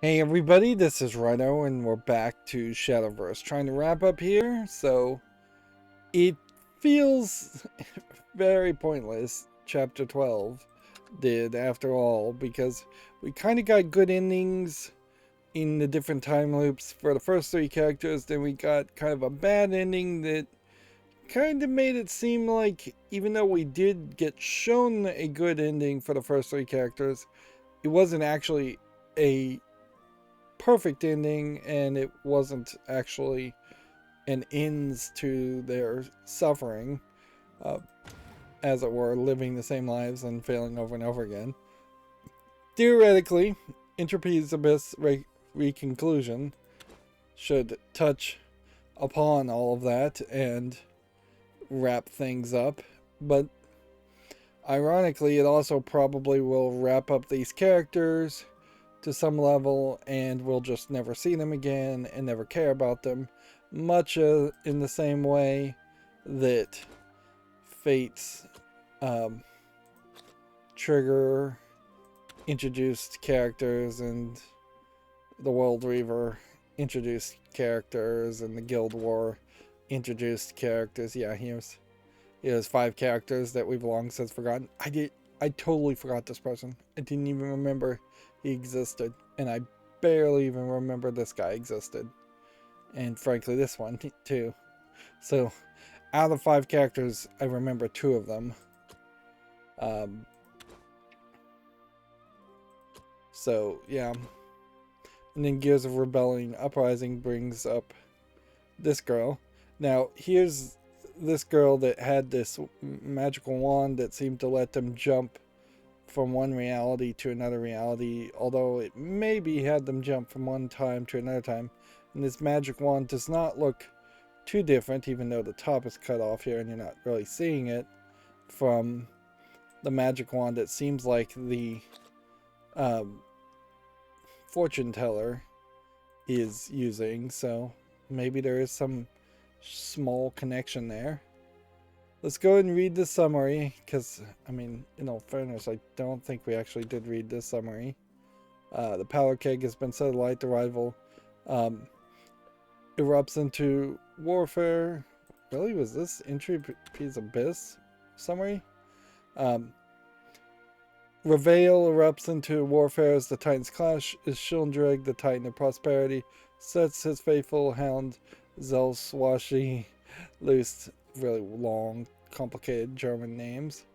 Hey everybody, this is Rydo and we're back to Shadowverse. Trying to wrap up here, so it feels very pointless, chapter 12 did after all, because we kind of got good endings in the different time loops for the first three characters, then we got kind of a bad ending that kind of made it seem like even though we did get shown a good ending for the first three characters, it wasn't actually a perfect ending, and it wasn't actually an ends to their suffering, uh, as it were, living the same lives and failing over and over again. Theoretically, Entropy's Abyss Reconclusion should touch upon all of that and wrap things up, but ironically, it also probably will wrap up these characters to some level, and we'll just never see them again and never care about them, much in the same way that Fate's Trigger introduced characters, and the World Reaver introduced characters, and the Guild War introduced characters. Yeah, here's 5 characters that we've long since forgotten. I totally forgot this person. I didn't even remember he existed, and I barely even remember this guy existed, and frankly this one too. So out of 5 characters, I remember 2 of them. So yeah, and then Gears of Rebellion Uprising brings up this girl. Now here's this girl that had this magical wand that seemed to let them jump from one reality to another reality, although it maybe had them jump from one time to another time. And this magic wand does not look too different, even though the top is cut off here and you're not really seeing it, from the magic wand that seems like the fortune teller is using. So maybe there is some small connection there. Let's go ahead and read the summary, because, I mean, in all fairness, I don't think we actually did read this summary. The powder keg has been set alight. The rival erupts into warfare. Really? Was this Entropy's Abyss summary? Reveal erupts into warfare as the Titans clash. Is Shildreg, the Titan of Prosperity, sets his faithful hound Zelswashi loose. Really long, complicated German names.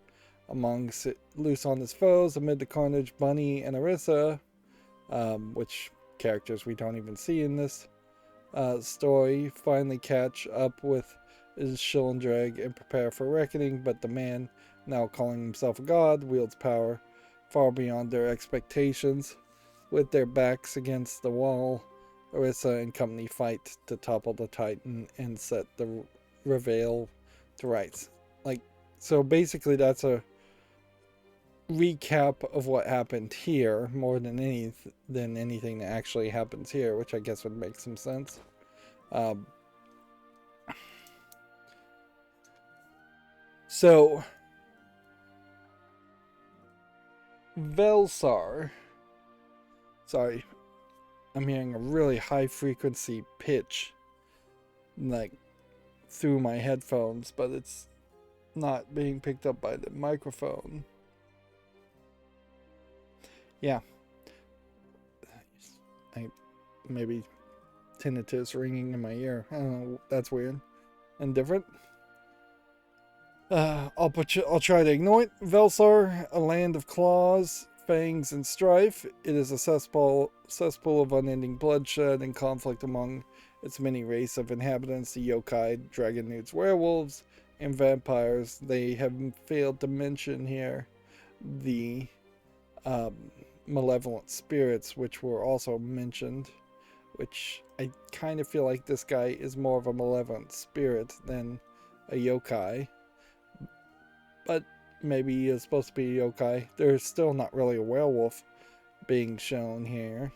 Loose on his foes amid the carnage. Bunny and Arissa, which characters we don't even see in this story, finally catch up with Shildreg and prepare for reckoning, but the man, now calling himself a god, wields power far beyond their expectations. With their backs against the wall, Arissa and company fight to topple the Titan and set the Reveal to rights. So basically that's a recap of what happened here more than anything that actually happens here, which I guess would make some sense. So Velsar, sorry, I'm hearing a really high frequency pitch through my headphones, but it's not being picked up by the microphone. Yeah, maybe tinnitus ringing in my ear. I don't know, that's weird and different. I'll try to ignore it. Velsar, a land of claws, fangs, and strife. It is a cesspool of unending bloodshed and conflict among its many race of inhabitants: the yokai, dragon newts, werewolves, and vampires. They have failed to mention here the malevolent spirits, which were also mentioned, which I kind of feel like this guy is more of a malevolent spirit than a yokai. But maybe he is supposed to be a yokai. There's still not really a werewolf being shown here,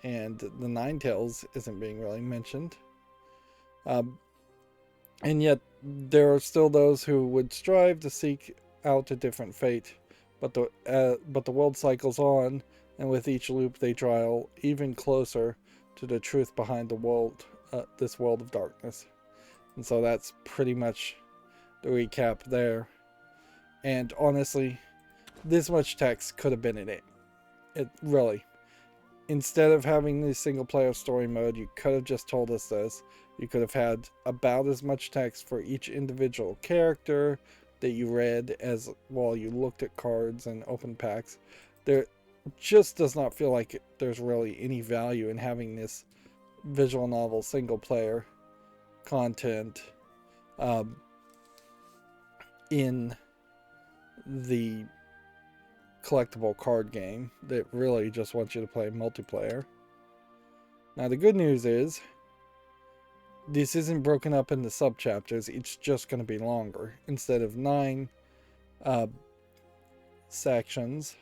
and the Ninetales isn't being really mentioned. And yet there are still those who would strive to seek out a different fate, but the world cycles on, and with each loop they draw even closer to the truth behind the world, this world of darkness. And so that's pretty much the recap there. And honestly, this much text could have been in it. It really. Instead of having the single player story mode, you could have just told us this. You could have had about as much text for each individual character that you read as while you looked at cards and opened packs. There just does not feel like there's really any value in having this visual novel single player content in the collectible card game that really just wants you to play multiplayer. Now the good news is this isn't broken up into sub-chapters. It's just going to be longer. Instead of 9 sections,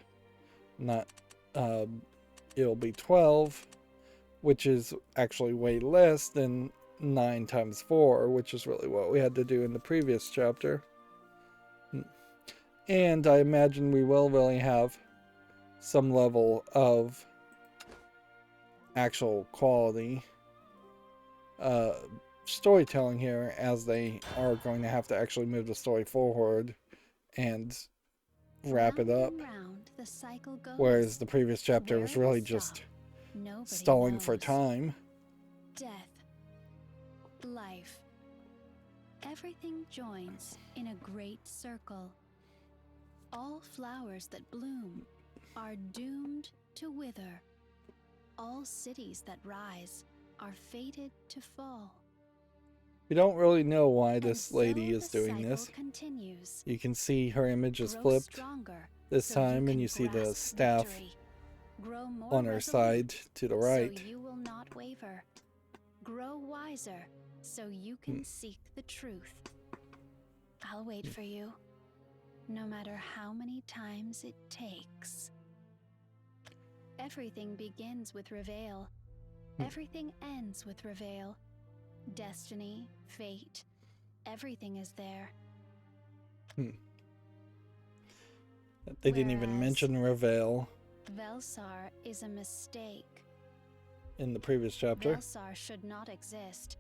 it'll be 12, which is actually way less than 9 times 4, which is really what we had to do in the previous chapter. And I imagine we will really have some level of actual quality storytelling here, as they are going to have to actually move the story forward and wrap it up. Whereas the previous chapter was really just stalling for time. Death, life, everything joins in a great circle. All flowers that bloom are doomed to wither. All cities that rise are fated to fall. We don't really know why this lady is doing this. You can see her image is flipped this time, and you see the staff on her side to the right. So you will not waver. Grow wiser so you can seek the truth. I'll wait for you, no matter how many times it takes. Everything begins with reveal. Everything ends with reveal. Destiny, fate, everything is there. They didn't even mention reveal Velsar is a mistake. in the previous chapter. Velsar should not exist.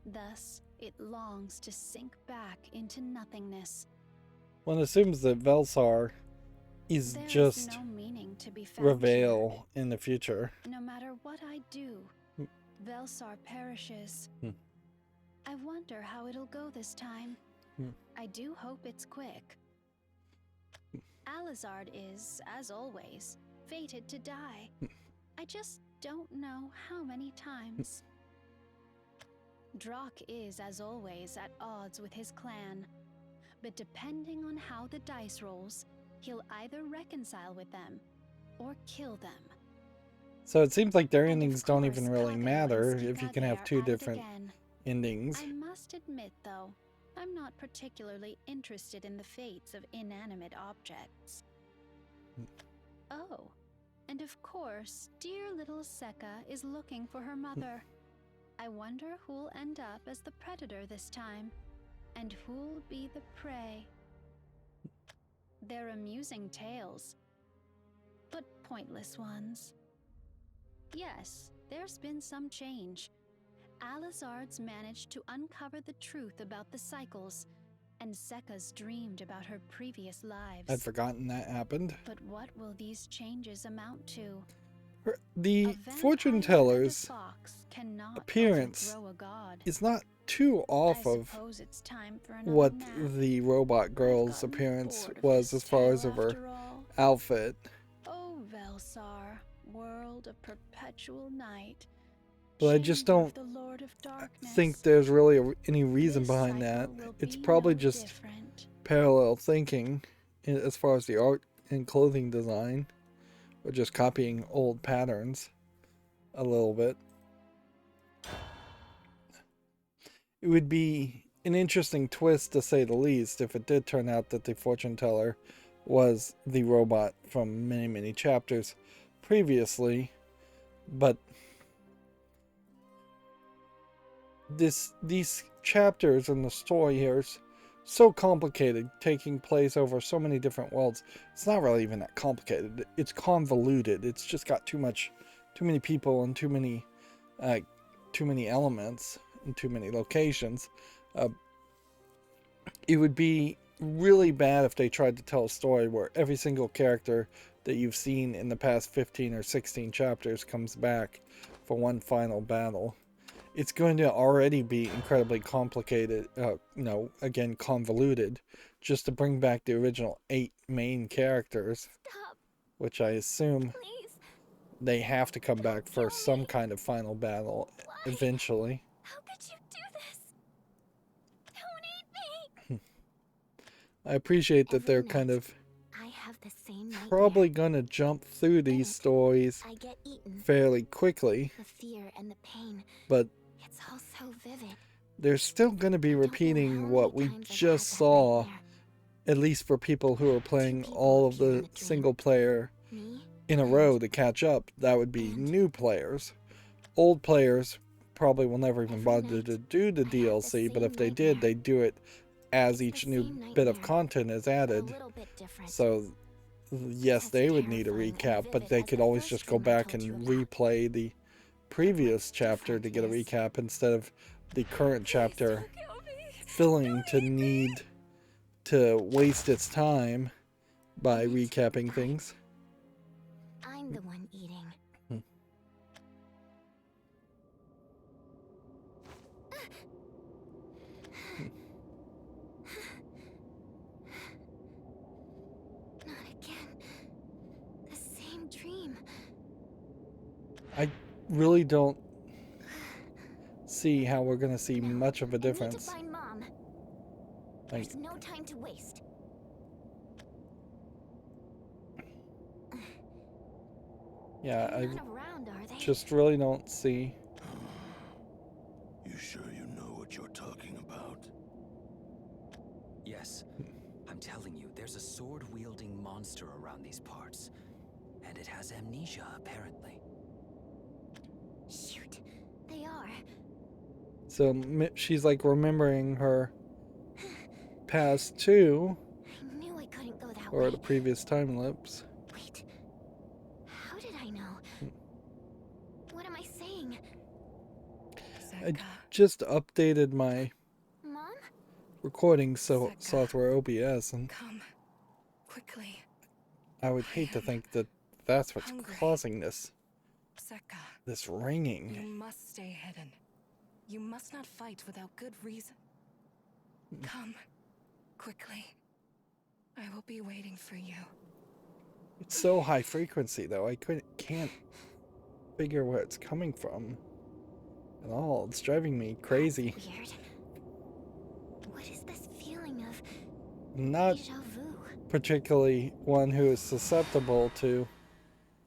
Thus, it longs to sink back into nothingness. One assumes that Velsar is There just is no meaning to be found reveal in the future. here. No matter what I do, Velsar perishes. I wonder how it'll go this time. I do hope it's quick. Alizard is, as always, fated to die. I just don't know how many times. Drak is, as always, at odds with his clan. But depending on how the dice rolls, he'll either reconcile with them or kill them. So it seems like their And of endings don't course, even really Kage matter and if you can Stika have two there at it different again. endings. I must admit, though, I'm not particularly interested in the fates of inanimate objects. Oh, and of course, dear little Seka is looking for her mother. I wonder who'll end up as the predator this time, and who'll be the prey. They're amusing tales, but pointless ones. Yes, there's been some change. Alizard's managed to uncover the truth about the cycles, and Seka's dreamed about her previous lives. I'd forgotten that happened. But what will these changes amount to? The A vampire fortune and a teller's fox cannot appearance overthrow a god. is not too off I of suppose it's time for another what nap. the robot I've girl's gotten appearance bored of was this as far as tale of her after all. outfit. Oh, Velsar, world of perpetual night. But I just chamber don't of the Lord of Darkness. think there's really any reason This behind that. cycle will It's be probably no just different. parallel thinking as far as the art and clothing design, or just copying old patterns a little bit. It would be an interesting twist, to say the least, if it did turn out that the fortune teller was the robot from many, many chapters previously. But these chapters and the story here so complicated, taking place over so many different worlds. It's not really even that complicated. It's convoluted. It's just got too many people and too many elements and too many locations. It would be really bad if they tried to tell a story where every single character that you've seen in the past 15 or 16 chapters comes back for one final battle. It's going to already be incredibly complicated, again, convoluted, just to bring back the original 8 main characters. Stop, Which I assume please. they have to come Don't back for kill some me. kind of final battle Why? eventually. How could you do this? Don't eat me. I appreciate that Every they're kind night, of I have the same nightmare. probably going to jump through these Then stories I get eaten. fairly quickly, The fear and the pain. but It's all so vivid. they're still going to be I don't know repeating how what many we times I've just had that saw, nightmare. at least for people who are playing people all of appear in the the dream. single player Me in a and- row to catch up. That would be and- new players. Old players probably will never even Every bother night, to do the I have the DLC, but if same they did, nightmare. they'd do it as It's each the new same bit of nightmare, content is but a added. little bit different. So yes, as they would need a terrifying and recap, but vivid they as could the always first just go dream I back told and you about. replay the previous what's chapter different to get a is- recap instead of the current chapter Don't kill me. filling Don't to eat me. need to waste its time by And recapping things. I'm the one eating. Hmm. Not again. The same dream. I really don't see how we're going to see No, much of a I difference. need to find Mom. Like, There's no time to waste. yeah, They're I not around, are they? just really don't see. You sure you know what you're talking about? Yes. I'm telling you, there's a sword-wielding monster around these parts. And it has amnesia, apparently. Shoot, they are. So she's like remembering her past too, I knew I couldn't go that or way. the previous time loops. Wait, how did I know? What am I saying? I just updated my Mom? recording Seka. software OBS, and Come, quickly, I would hate to think that that's what's hungry. causing this Seka. You ringing. must stay hidden. You must not fight without good reason. Come, quickly. I will be waiting for you. It's so high frequency though. I can't figure where it's coming from at all. It's driving me crazy. That's weird. What is this feeling of Not deja vu? particularly one who is susceptible to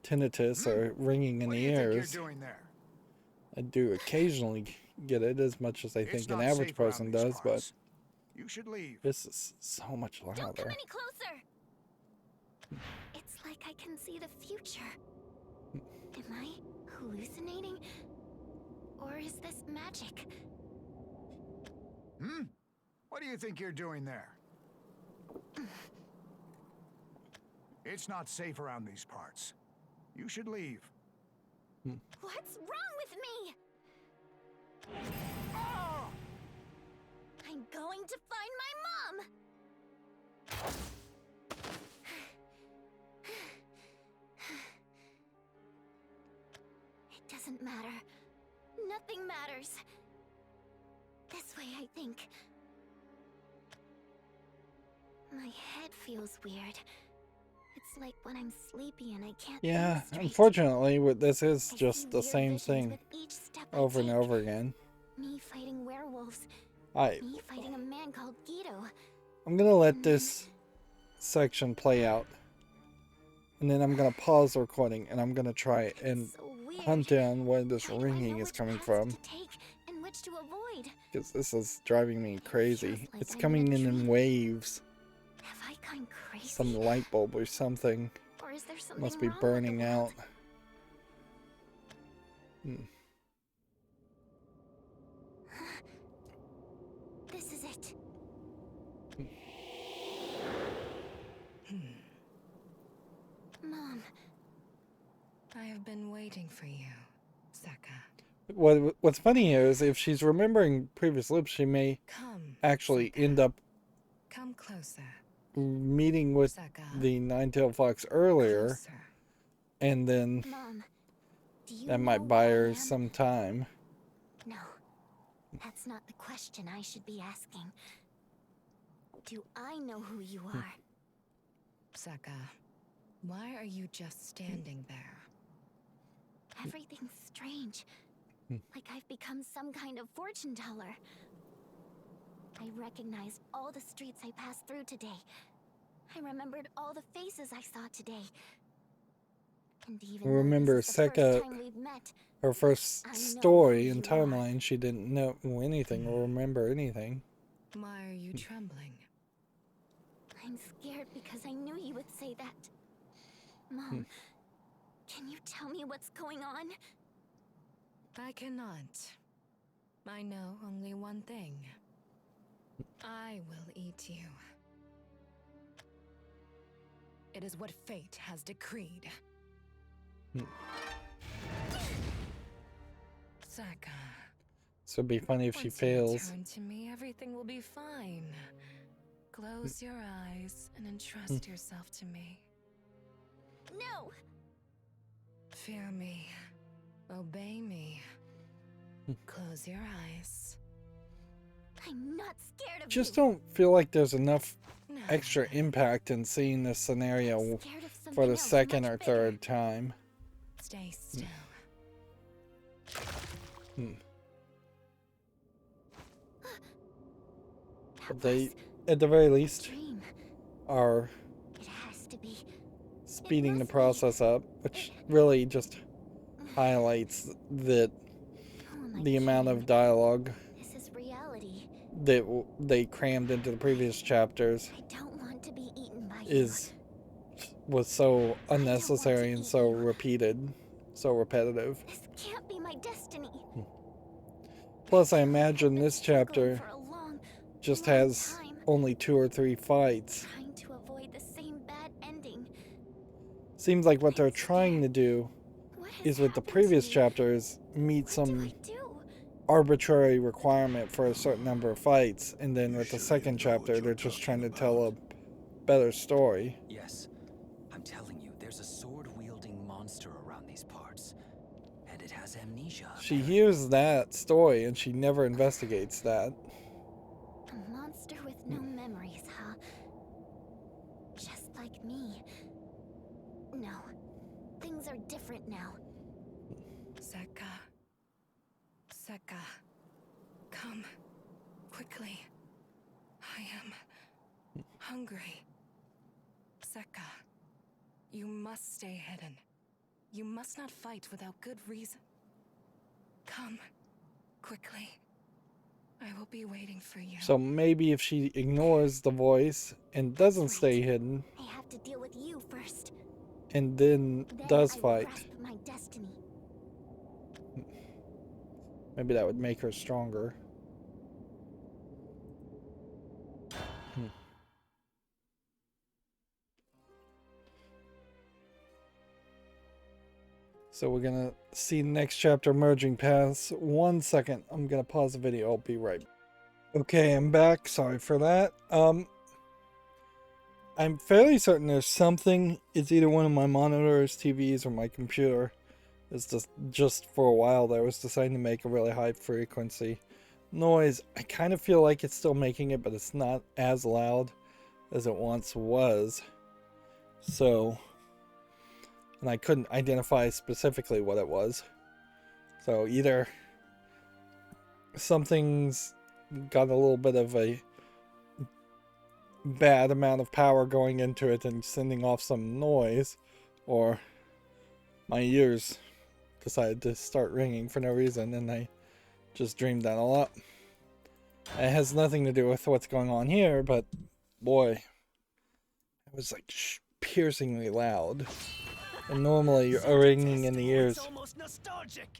tinnitus or ringing in What the do you think ears. you're doing there? I do occasionally get it as much as I think It's an not average safe around person these does, but parts. You should leave. this is so much Don't come louder. any closer! It's like I can see the future. Am I hallucinating? Or is this magic? Hmm? What do you think you're doing there? It's not safe around these parts. You should leave. What's wrong with me? Ah! I'm going to find my mom! It doesn't matter. Nothing matters. This way, I think. My head feels weird. It's like when I'm sleepy and I can't Yeah, think straight. unfortunately, this is I see just the weird same visions thing with each step I over and take. over again. Me fighting werewolves. I'm Me fighting a man called Guido. gonna let this section play out, and then I'm gonna pause the recording, and I'm gonna try and It's so weird. hunt down where this How do I ringing know is which coming paths from, to take and which to avoid? because this is driving me crazy. feels like It's I'm coming in a in dream. waves. Have I gone crazy? Some light bulb or something Or is there something must be wrong with the burning world? out. Hmm. This is it. have been waiting for you, Seka. What's funny here is if she's remembering previous lips, she may Come, actually Seka. end up Come closer. meeting with Seka. the nine-tailed fox earlier, Closer. and then Mom, do you that know might buy who I her am? some time. No, that's not the question I should be asking. Do I know who you are? Seka, why are you just standing there? Everything's strange. Like I've become some kind of fortune teller. I recognized all the streets I passed through today. I remembered all the faces I saw today. And even Remember though this is the Seka, first time we've met, her first I know story who and you are. timeline, she didn't know anything or remember anything. Why are you trembling? I'm scared because I knew you would say that. Mom, can you tell me what's going on? I cannot. I know only one thing. I will eat you. It is what fate has decreed. Seka. So it'd be funny if she Once you fails. return to me, everything will be fine. Close your eyes and entrust yourself to me. No! Fear me. Obey me. Close your eyes. I'm not scared of Just you. don't feel like there's enough No. extra impact in seeing this scenario I'm scared of for something the else second much or bigger. third time. Stay still. But they, at the very least, Dream. are It has to be. speeding the must be. process up, which really just highlights that Who am I the amount kidding? of dialogue This is reality. that they crammed into the previous chapters I don't want to be eaten by was so want to unnecessary and eat so you. repeated, so repetitive. you. This can't be my destiny. Plus, I imagine this Struggling chapter for a long, just long has time, only 2 or 3 fights. trying to avoid the same bad ending. Seems like what they're I'm trying to scared. do What has is with the happened to previous me? chapters meet What do some I do? arbitrary requirement for a certain number of fights, and then You with the sure second you know what chapter you're they're just trying to talking tell a about? better story. Yes, I'm telling you, there's a sword-wielding monster around these parts. And it has amnesia. She hears that story and she never investigates that. A monster with no memories, huh? Just like me. No, things are different now. Seka. Seka. Come. Quickly. I am hungry. Seka. You must stay hidden. You must not fight without good reason. Come. Quickly. I will be waiting for you. So maybe if she ignores the voice and doesn't That's stay right. hidden I have to deal with you first. and then Then does I will fight, grasp my destiny. maybe that would make her stronger. So we're gonna see the next chapter, Merging Paths. 1 second, I'm gonna pause the video. I'll be right back. Okay, I'm back. Sorry for that. I'm fairly certain there's something. It's either one of my monitors, TVs, or my computer. It's just for a while there was deciding to make a really high frequency noise. I kind of feel like it's still making it, but it's not as loud as it once was. So, and I couldn't identify specifically what it was. So either something's got a little bit of a bad amount of power going into it and sending off some noise, or my ears decided to start ringing for no reason and I just dreamed that all up. It has nothing to do with what's going on here, but boy, it was like piercingly loud. And normally a ringing in the ears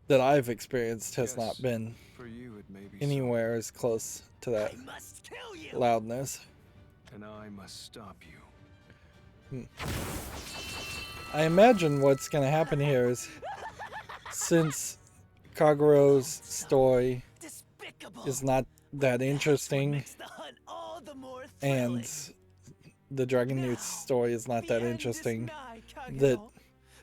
that I've experienced has not been For you, it may be anywhere as close to that loudness. and I must stop you. I imagine what's going to happen here is since Kagero's story Despicable. is not that interesting, Makes the hunt all the more and thrilling. the Dragon Newt's Now, story is not the that end is interesting, nigh, that Kagero.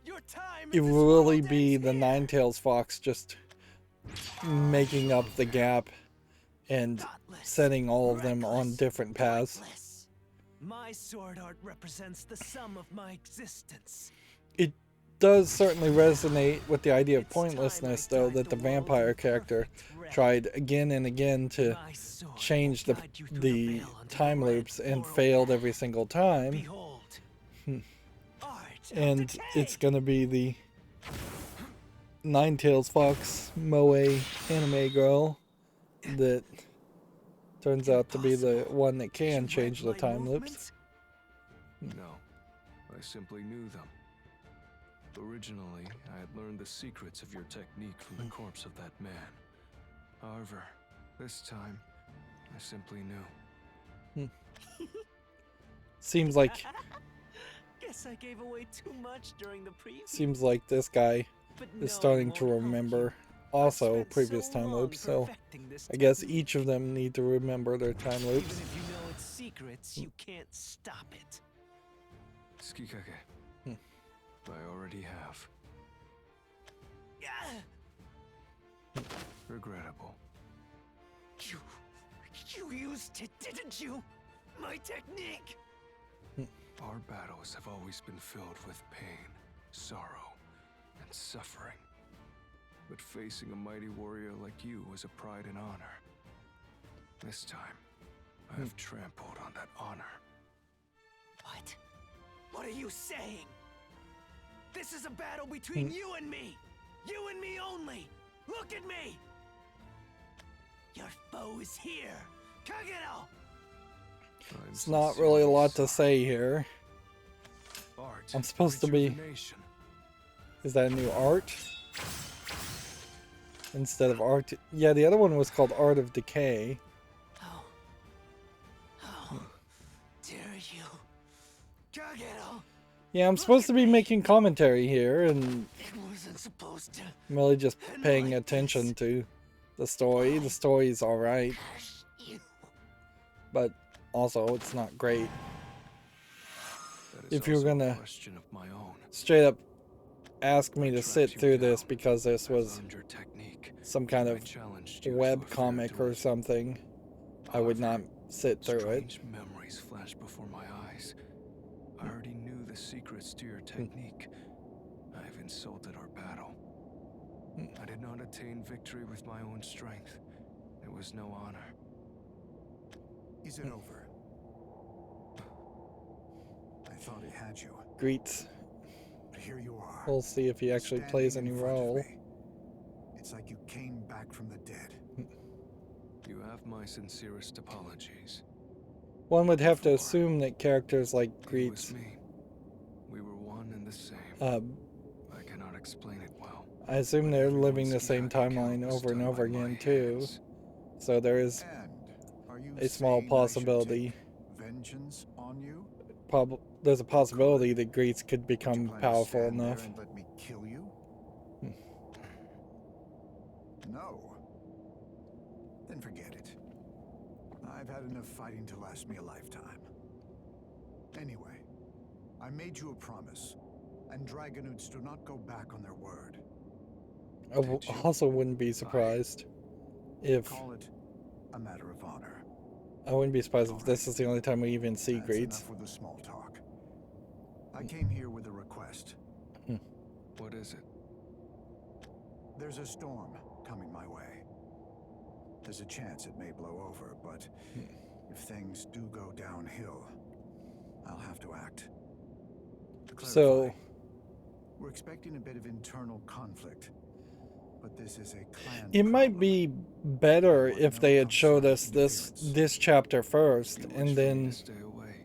Your time it in this will world really be ends the here. Nine-Tails Fox just making up the gap and Thoughtless, setting all of them on reckless, different paths. pointless. My sword art represents the sum of my existence. It does certainly resonate with the idea of It's time pointlessness, I though, guide that the the world vampire in character perfect rest. tried again and again to My sword change will the guide you through the veil unto time the red loops and floral failed path. every single time. Behold, art of And decay. it's gonna be the Nine-Tails Fox Moe anime girl that turns out to be the one that can You change the read my time loops. movements? No, I simply knew them. Originally, I had learned the secrets of your technique from the corpse of that man. However, this time, I simply knew. Seems like Guess I gave away too much during the preview. seems like this guy But is knowing starting to won't help remember you. also I've spent previous so time long loops, so perfecting this I guess technique. each of them need to remember their time Even loops. if you know its secrets, you can't stop it. Tsukikage. Hmm. I already have. Yeah. Regrettable. You used it, didn't you? My technique. Our battles have always been filled with pain, sorrow, and suffering. But facing a mighty warrior like you was a pride and honor. This time, I have trampled on that honor. What? What are you saying? This is a battle between you and me. You and me only. Look at me. Your foe is here. Kagero! It's not really a lot to say here. Art, I'm supposed to be- rejuvenation. Is that a new art? Instead of art? Yeah, the other one was called Art of Decay. Oh. Oh. Dare you. Kagero! Yeah, I'm supposed to be making commentary here, and It wasn't supposed to. I'm really just And paying like attention this. to the story. The story's alright, Curse you. but also it's not great. That is If you're also a gonna question of my own. straight up ask me I to tracked sit you through this down. because this I was learned your technique. some kind I of challenged you to a web fair comic or duel. something, I would not However, sit through it. strange memories flashed before my eyes. I already knew the secrets to your technique. I have insulted our battle. I did not attain victory with my own strength. It was no honor. Is it over? I thought he had you, Greets. but here you are. We'll see if he actually plays any standing in front of role. me. It's like you came back from the dead. You have my sincerest apologies. One would have to Before, assume that characters like It was Greets, me. We were one and the same. I cannot explain it well. I assume but they're everyone's living the same Tsukikage timeline count was over and done over by my again too. hands. So there is And are you a small saying I should possibility. take vengeance on you? There's a possibility that Greets could Would you become plan to powerful stand there enough. and let me kill you? No. Then forget it. I've had enough fighting to last me a lifetime. Anyway, I made you a promise, and Dragonoots do not go back on their word. Did you? Also wouldn't be surprised if Call it a matter of honor. I wouldn't be surprised if this is the only time we even see That's Greets. enough with the small talk. I came here with a request. What is it? There's a storm coming my way. There's a chance it may blow over, but if things do go downhill, I'll have to act. To So- clarify, we're expecting a bit of internal conflict, but this is a clan It might problem. be better if they had showed us this chapter first You wish and for me then to stay away,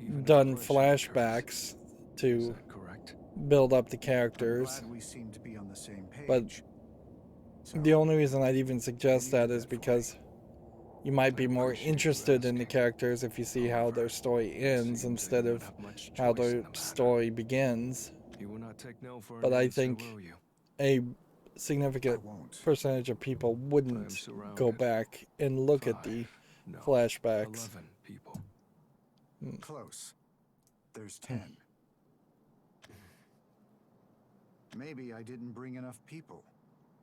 even if done bloodshed occurs. flashbacks Is to that correct? build up the I'm characters. glad we seem to be on the same page. But So, the only reason I'd even suggest leave that is that for me. because you might be I more appreciate you interested in the asking. characters if you see how their story ends Seems that instead you of don't have much how choice in their the matter. story begins. You will not take no for an But I answer, think will you? A significant won't. percentage of people I am wouldn't surrounded. go back and look at the 5, no, flashbacks. 11 people. Close. There's 10. Maybe I didn't bring enough people.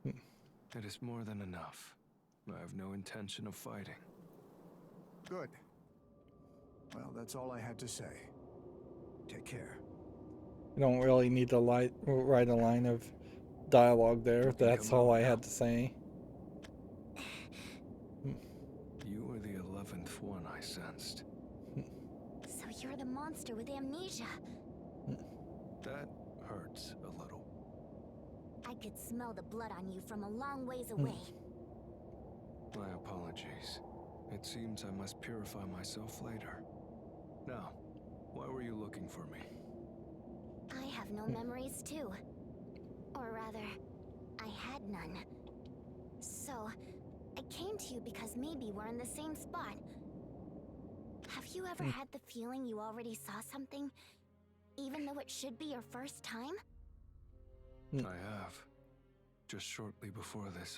It is more than enough. I have no intention of fighting. Good. Well, that's all I had to say. Take care. You don't really need to write a line of dialogue there. That's come all out I now. had to say. You are the 11th one I sensed. So you're the monster with amnesia. That hurts a little. I could smell the blood on you from a long ways away. My apologies. It seems I must purify myself later. Now, why were you looking for me? I have no memories too. Or rather, I had none. So, I came to you because maybe we're in the same spot. Have you ever had the feeling you already saw something, even though it should be your first time? I have. Just shortly before this,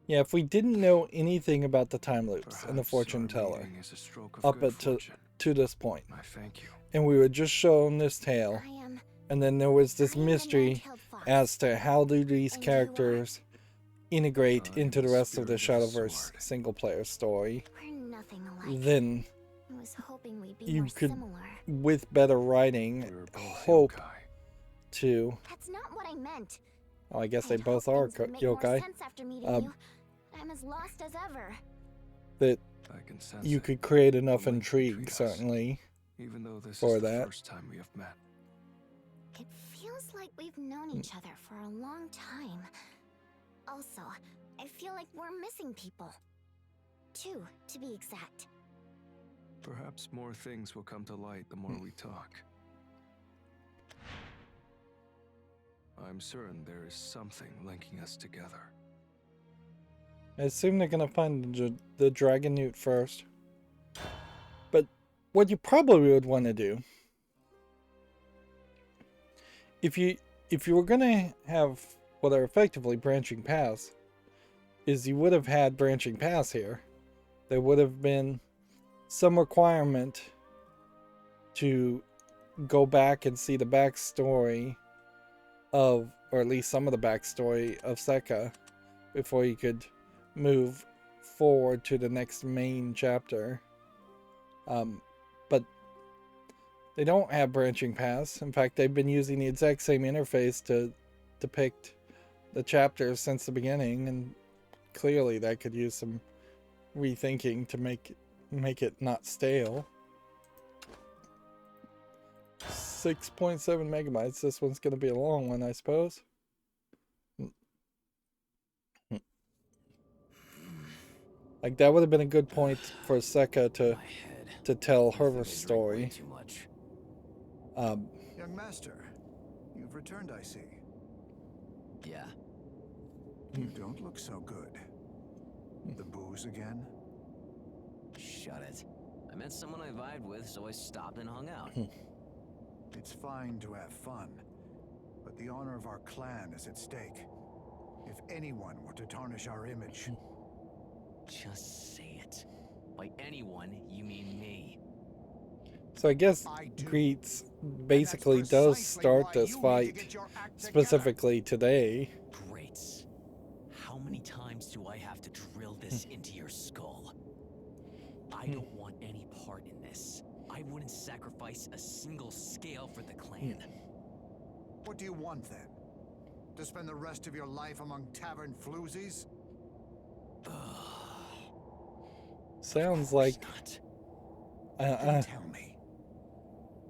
Yeah, if we didn't know anything about the time loops and the Perhaps fortune our teller meeting is a stroke of up good to fortune. this point, I thank you. and we were just shown this tale, I am. and then there was this I am the mystery nine-tailed fox. as to how do these And you are? characters integrate I am into the the rest of the spirit of the Shadowverse sword. single player story. We're nothing alike. Then, I was hoping we'd be you more could- similar. with better writing, We were both hope yokai. to. That's not what I meant. Oh, I guess they I'd both hoped are things would make more yokai. sense after meeting Um, you. I'm as lost as ever. That I can sense you it. could create enough The link between intrigue, us. certainly. Even though this for is the that. first time we have met. It feels like we've known each other for a long time. Also, I feel like we're missing people. 2, to be exact. Perhaps more things will come to light the more we talk. I'm certain there is something linking us together. I assume they're gonna find the dragon newt first. But what you probably would want to do, if you were gonna have what are effectively branching paths, is you would have had branching paths here. There would have been some requirement to go back and see the backstory of, or at least some of the backstory of Sekka before you could move forward to the next main chapter. But they don't have branching paths. In fact, they've been using the exact same interface to depict the chapters since the beginning, and clearly that could use some rethinking to make it not stale. 6.7 megabytes. This one's going to be a long one, I suppose. Like, that would have been a good point for Sekka to tell her story. Too much. Young master, you've returned, I see. Yeah. You don't look so good. The booze again? Shut it. I met someone I vibed with, so I stopped and hung out. It's fine to have fun, but the honor of our clan is at stake. If anyone were to tarnish our image, Just say it. By anyone, you mean me. So I guess I do. Greets And basically that's does precisely start why this you need to fight get your act together. specifically today. Great. How many times do I have to drill this into your skull? I don't want any part in this. I wouldn't sacrifice a single scale for the clan. What do you want then? To spend the rest of your life among tavern floozies? Sounds like Not. Then tell me,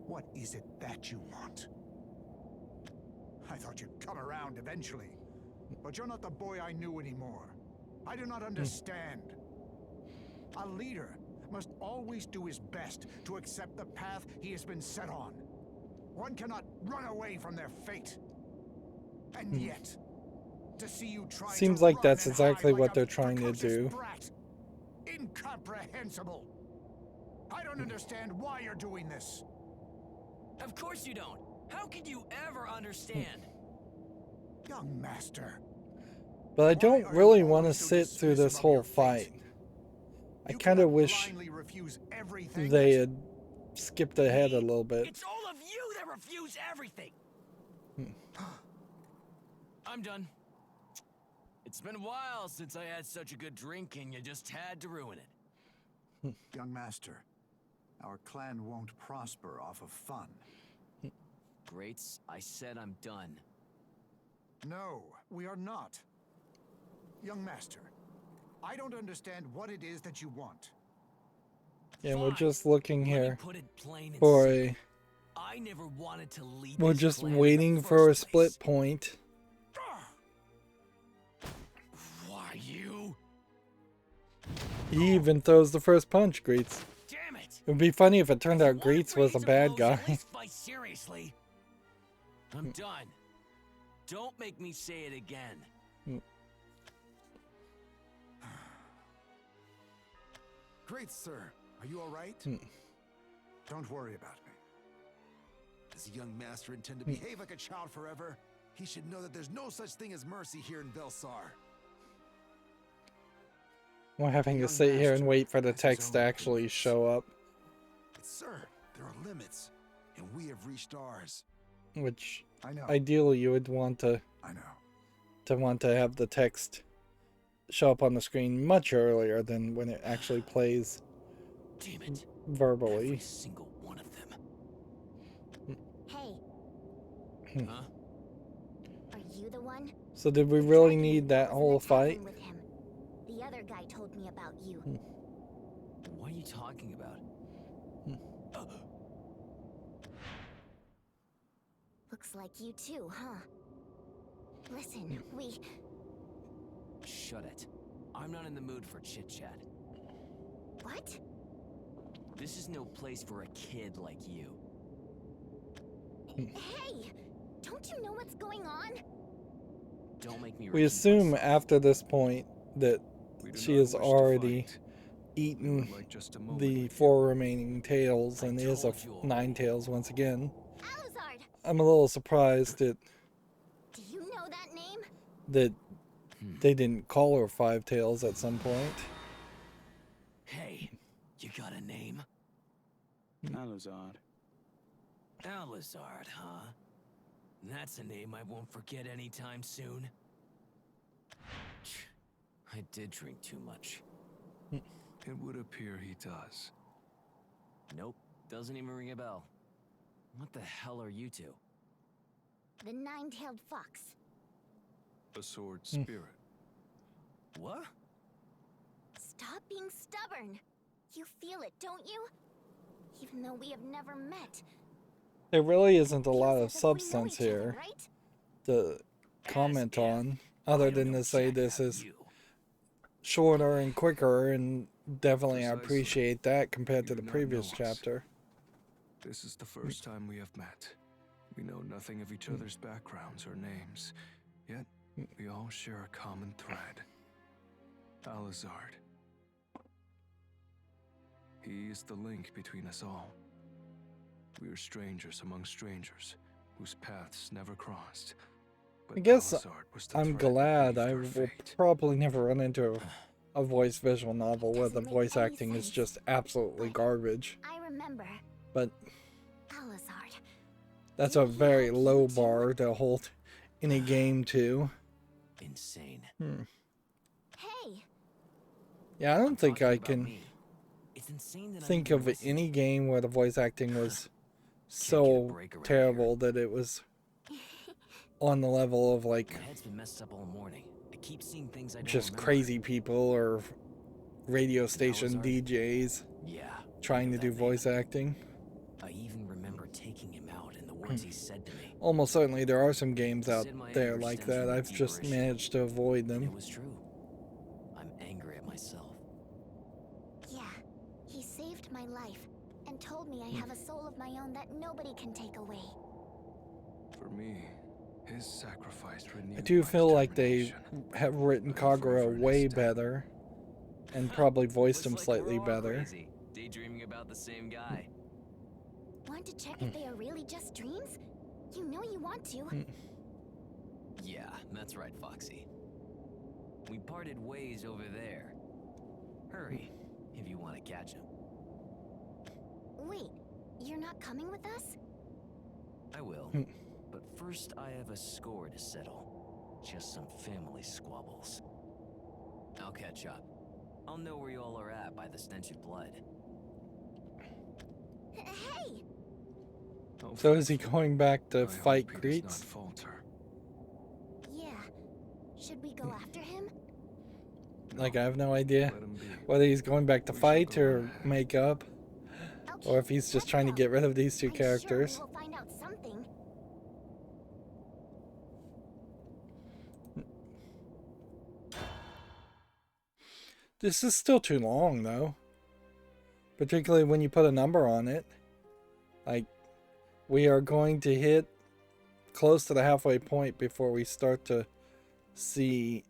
what is it that you want? I thought you'd come around eventually, but you're not the boy I knew anymore. I do not understand. A leader must always do his best to accept the path he has been set on. One cannot run away from their fate. And yet, to see you try Seems to like run that's and exactly hide what like a they're trying to precocious do. brat. Incomprehensible. I don't understand why you're doing this. Of course you don't. How could you ever understand? Young master, But I Why don't are really you want to always so sit through this dismissive of whole your fate? fight. I You kind of cannot wish blindly refuse everything they that- had skipped ahead a Me? little bit. It's all of you that refuse everything. I'm done. It's been a while since I had such a good drink, and you just had to ruin it. Young master, our clan won't prosper off of fun. Greats, I said I'm done. No, we are not. Young master, I don't understand what it is that you want. Yeah, we're Fine. just looking Let me here put it plain and for simple. a. I never wanted to lead We're this just clan in waiting the for a first place. split point. Why you? He even throws the first punch, Greets. Damn it! It would be funny if it turned If you out wanna Greets was a raise bad blows, at guy. least fight seriously. I'm done. Don't make me say it again. Great, sir. Are you all right? Don't worry about me. Does the young master intend to behave like a child forever? He should know that there's no such thing as mercy here in Velsar. We're having to Young sit here and master wait for the has his text to own actually limits. show up, But sir, there are limits, and we have reached ours. which I know. ideally you would want to I know. have the text show up on the screen much earlier than when it actually plays Damn it. Every verbally. single one of them. Hey, Huh? are you the one? So did we You really tried to need meet that Alice in whole the tavern fight? with him. The other guy told me about you. What are you talking about? Looks like you too, huh? Listen, we... Shut it. I'm not in the mood for chit-chat. What? This is no place for a kid like you. Hey! Don't you know what's going on? Don't make me We repeat assume myself. after this point that We do she not has wish to already fight. We eaten would like just a moment the with 4 remaining tails and is a told you 9 tails once again. Alizard! I'm a little surprised Do you know that name? that they didn't call her 5 tails at some point. Hey, you got a name? Alizard. Alizard, huh? That's a name I won't forget anytime soon. I did drink too much. It would appear he does. Nope, doesn't even ring a bell. What the hell are you two? The nine-tailed fox. A sword spirit. What? Stop being stubborn. You feel it, don't you? Even though we have never met. There really isn't a Feels lot of as if we know substance each other, here right? to comment if. on, I other don't than know to say jack this about is you. shorter and quicker, and definitely I Precisely. appreciate that compared to You the do not previous know us. chapter. This is the first time we have met. We know nothing of each other's backgrounds or names, yet we all share a common thread. Alizard. He is the link between us all. We are strangers among strangers, whose paths never crossed. But I guess Alizard was the I'm thread that glad weaved I our will fate. probably never run into a voice visual novel where the Doesn't make voice any acting is sense. just absolutely garbage. I remember. But Alizard. that's a Didn't he very help you low too? bar to hold in a game too. Insane. Hey! Yeah, I don't I'm think talking I about can me. It's insane that I'm think even of listening. any game where the voice acting was get a so break around terrible that it was on the level of like My head's been messed up all morning. I keep seeing things I don't just remember. crazy people or radio station Alizard? DJs Yeah. trying I to know do that voice name. acting. I even remember taking him out and the words he said to me. Almost certainly there are some games He out said my there anger like stems that. from a I've deeper just issue. managed to avoid And them. it was true. I'm angry at myself. Yeah, he saved my life and told me I have a soul of my own that nobody can take away. For me, his sacrifice renewed I do my feel like they determination. have written I am forever Kagura in way his debt. better and probably voiced him Looks like slightly we're all better. crazy, daydreaming about the same guy. Want to check if they are really just dreams? You know you want to. Yeah, that's right, Foxy. We parted ways over there. Hurry, if you want to catch him. Wait, you're not coming with us? I will. But first, I have a score to settle. Just some family squabbles. I'll catch up. I'll know where you all are at by the stench of blood. Hey! So is he going back to fight I hope he does not Greets? falter. Yeah. Should we go after him? Like, I have no idea Let him be. whether he's going back to We shall fight go or on ahead. make up, Okay, or if he's just let's trying to go. get rid of these two I'm characters. Sure we will find out something. This is still too long, though. Particularly when you put a number on it. Like, we are going to hit close to the halfway point before we start to see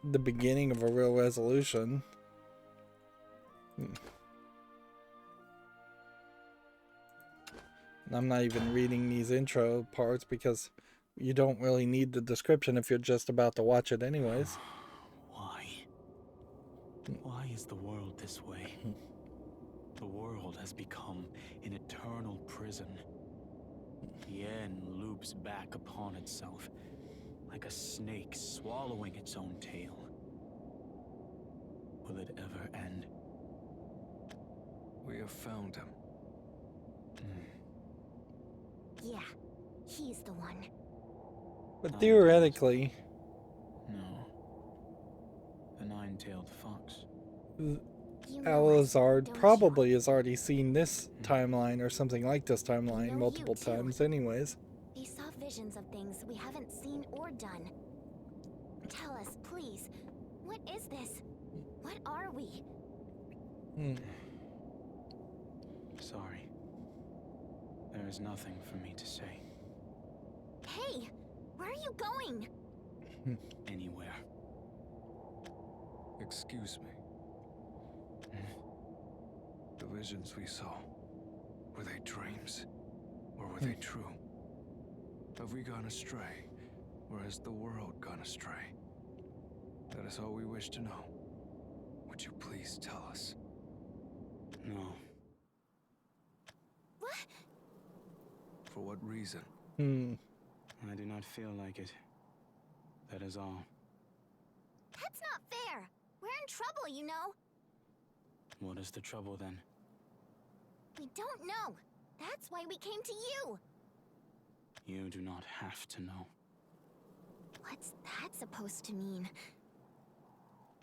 the beginning of a real resolution. And I'm not even reading these intro parts because you don't really need the description if you're just about to watch it anyways. Why? Why is the world this way? The world has become an eternal prison. The end loops back upon itself, like a snake swallowing its own tail. Will it ever end? We have found him. Yeah, he's the one. But theoretically, No. The nine-tailed fox. You know us, Alazard don't you? probably has already seen this timeline or something like this know timeline you multiple too. times anyways. He saw visions of things we haven't seen or done. Tell us, please. What is this? What are we? Sorry. There is nothing for me to say. Hey, where are you going? Anywhere. Excuse me. The visions we saw, were they dreams? Or were they true? Have we gone astray? Or has the world gone astray? That is all we wish to know. Would you please tell us? No. What? For what reason? I do not feel like it. That is all. That's not fair. We're in trouble, you know. What is the trouble then? We don't know. That's why we came to you. You do not have to know. What's that supposed to mean?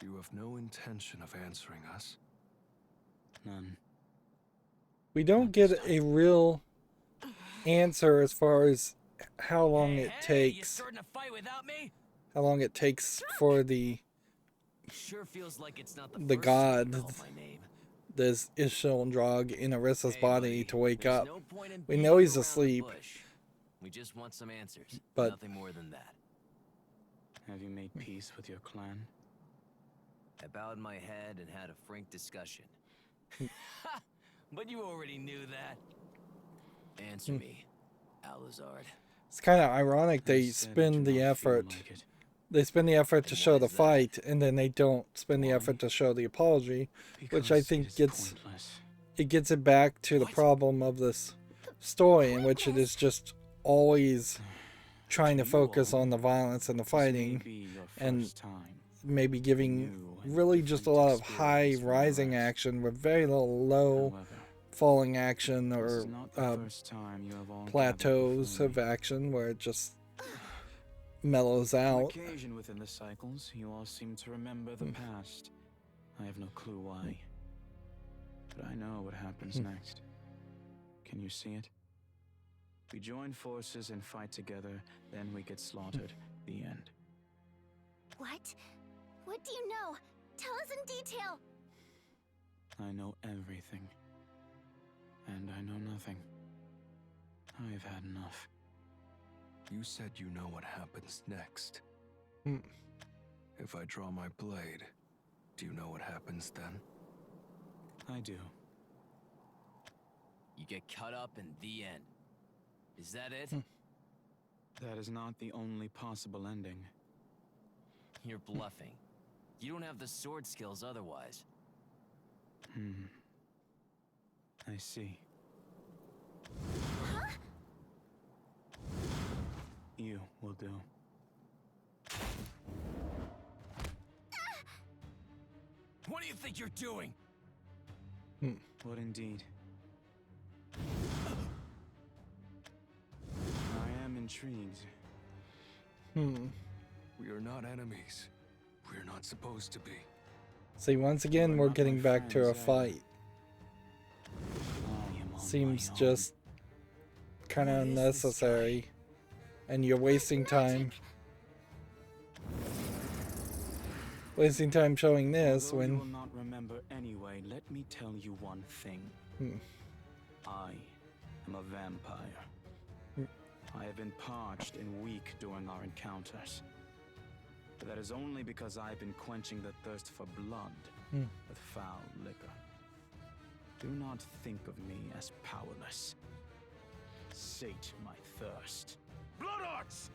You have no intention of answering us. None. We don't get a real answer as far as how long it You takes. starting to fight without me? How long it takes for the Sure feels like it's not The first time god. you called my name. this Ishildrog in Arissa's Hey, body buddy, to wake there's up. no point in We beating know he's around the asleep, bush. We just want some answers. but- Nothing more than that. Have you made peace with your clan? I bowed my head and had a frank discussion. But you already knew that. Answer me, Alazard. It's kind of ironic they I said I spend do the not feel effort. like it. They spend the effort to And show why the is that? fight, and then they don't spend the Why? effort to show the apology, which I Because think it is gets pointless. it gets it back to the What? problem of this story, in which it is just always trying to To you focus all, on the violence and the This may fighting, be your and first time. maybe giving New and really just a different lot of high experience from the rising rest. action with very little low However, falling action this or is not the first time you have all gathered plateaus before of me. action where it just mellows On out. occasion within the cycles, you all seem to remember the past. I have no clue why. But I know what happens next. Can you see it? We join forces and fight together, then we get slaughtered. The end. What? What do you know? Tell us in detail. I know everything. And I know nothing. I've had enough. You said you know what happens next. If I draw my blade, do you know what happens then? I do. You get cut up in the end. Is that it? That is not the only possible ending. You're bluffing. You don't have the sword skills otherwise. I see. Huh? You will do. What do you think you're doing? What indeed? I am intrigued. We are not enemies. We're not supposed to be. See, once again, we're getting back to a fight. I am on Seems my own. just kind of What is this unnecessary. And you're wasting time. Wasting time showing this Although you will when... not remember anyway, let me tell you one thing. I am a vampire. I have been parched and weak during our encounters. But that is only because I have been quenching the thirst for blood with foul liquor. Do not think of me as powerless. Sate my thirst. Blood arts!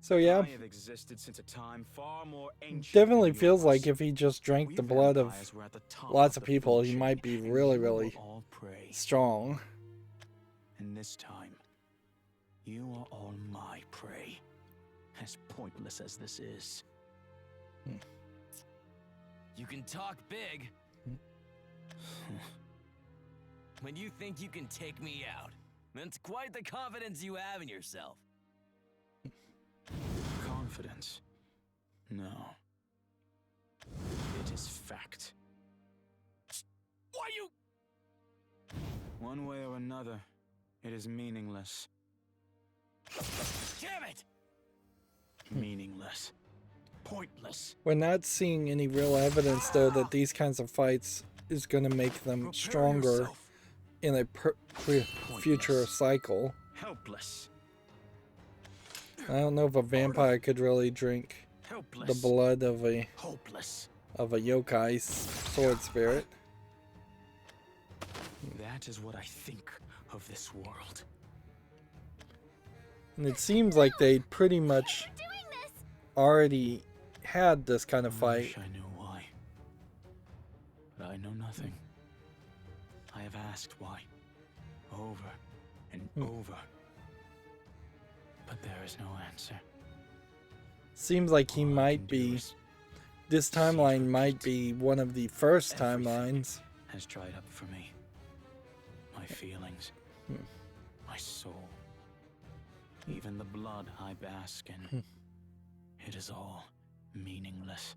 So yeah, I have existed since a time far more ancient definitely than feels yours. like if he just drank We the blood vampires of were at the top lots of the people, food he chain, might be and really, you were really all prey. strong. And this time, you are all my prey. As pointless as this is. You can talk big. When you think you can take me out, that's quite the confidence you have in yourself. Confidence? No. It is fact. Why you? One way or another, it is meaningless. Damn it! Meaningless. Pointless. We're not seeing any real evidence, though, that these kinds of fights is going to make them Prepare stronger yourself. in a future cycle. Helpless. I don't know if a vampire could really drink Helpless. the blood of a Hopeless. yokai sword spirit. That is what I think of this world. And it seems like they pretty much Doing this! already had this kind of I fight. wish I knew why. But I know nothing. I have asked why. Over and over. But there is no answer. Seems like he All I might can do be, is this see it timeline might repeat. be one of the first Everything timelines. has dried up for me. My feelings. My soul. Even the blood I bask in. It is all meaningless.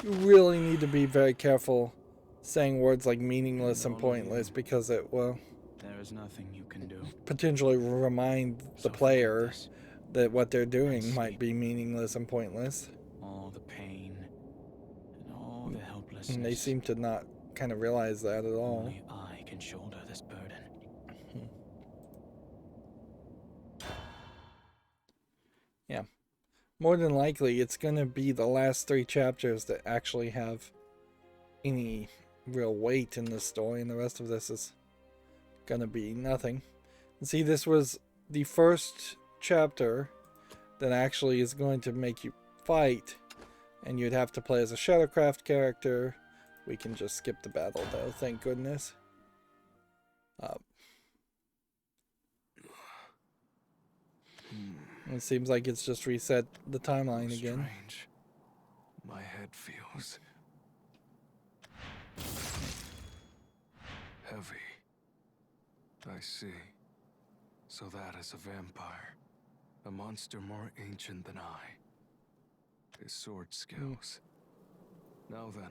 You really need to be very careful saying words like meaningless and pointless, because it will There is nothing you can do. potentially remind So the forget player this. that what they're doing And might sleep. be meaningless and pointless. All the pain and all the helplessness. And they seem to not kind of realize that at all. Only I can shoulder this burden. Yeah. More than likely, it's going to be the last 3 chapters that actually have any real weight in the story, and the rest of this is going to be nothing. And see, this was the first chapter that actually is going to make you fight, and you'd have to play as a Shadowcraft character. We can just skip the battle, though, thank goodness. It seems like it's just reset the timeline again. Strange. My head feels heavy. I see. So that is a vampire. A monster more ancient than I. His sword skills. Now then,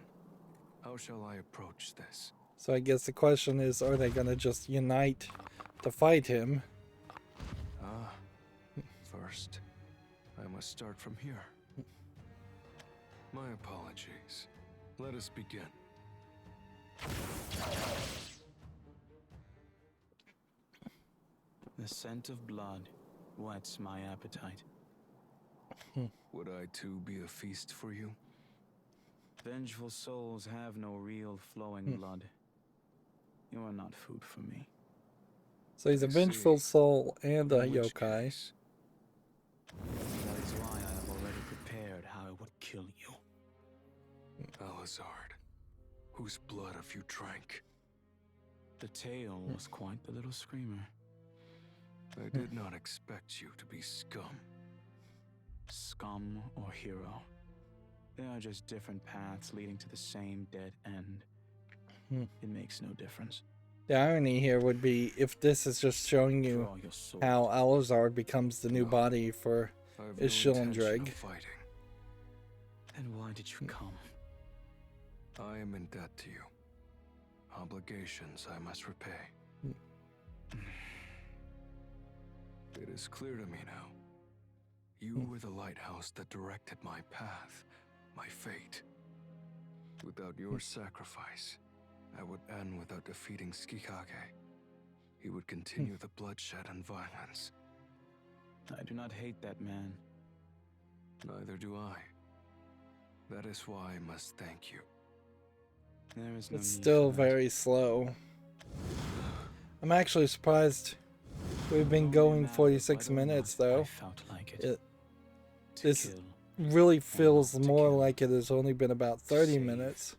how shall I approach this? So I guess the question is, are they gonna just unite to fight him? First, I must start from here. My apologies. Let us begin. The scent of blood whets my appetite. Would I too be a feast for you? Vengeful souls have no real flowing blood. You are not food for me. So he's a I vengeful see. soul and a In which yokai. case, That is why I have already prepared how I would kill you. Alizard, whose blood have you drank? The tale was quite the little screamer. I did not expect you to be scum. Scum or hero. They are just different paths leading to the same dead end. It makes no difference. The irony here would be if this is just showing you Draw your sword. how Alizard becomes the new No, body for I have Ishil no and intention Dreg. of fighting. And why did you come? I am in debt to you. Obligations I must repay. It is clear to me now. You were the lighthouse that directed my path, my fate. Without your sacrifice, I would end without defeating Tsukikage. He would continue the bloodshed and violence. I do not hate that man. Neither do I. That is why I must thank you. There is no It's need still for that. very slow. I'm actually surprised we've been Only going matter 46 whether or minutes not I though. felt like it. To This kill. really feels to more kill. like it has only been about 30 Save. minutes.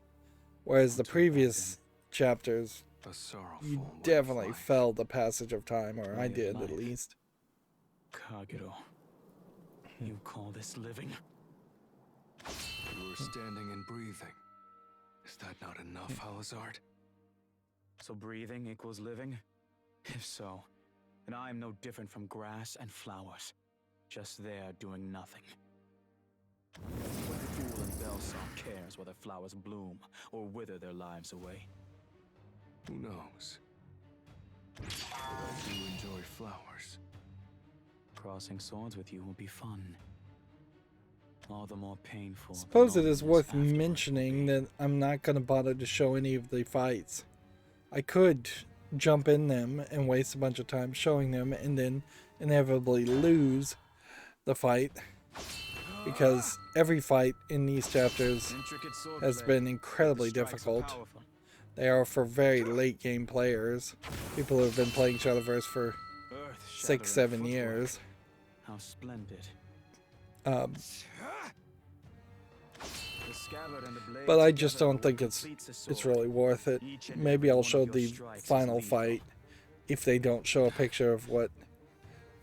Whereas the To previous chapters, A sorrowful you way of definitely life. felt the passage of time, or Way I of did at life. least. Kagero. You call this living? You are standing and breathing. Is that not enough, Alizard? So breathing equals living? If so, then I am no different from grass and flowers. Just there doing nothing. What fool in Belsar cares whether flowers bloom or wither their lives away? Who knows? But I do enjoy flowers. Crossing swords with you will be fun. All the more painful. the Suppose it is loneliness worth afterward will mentioning be. that I'm not going to bother to show any of the fights. I could jump in them and waste a bunch of time showing them and then inevitably lose the fight, because every fight in these chapters Intricate has swordplay, been but the incredibly strikes are difficult. powerful. They are for very late game players, people who have been playing Shadowverse for Earth-shattering 6-7 footwork. years. How splendid. Um, The scabbard and the blade but I just together don't think will it's complete the sword. really worth it. Each and Maybe every I'll one of show your the strikes is final lethal. fight if they don't show a picture of what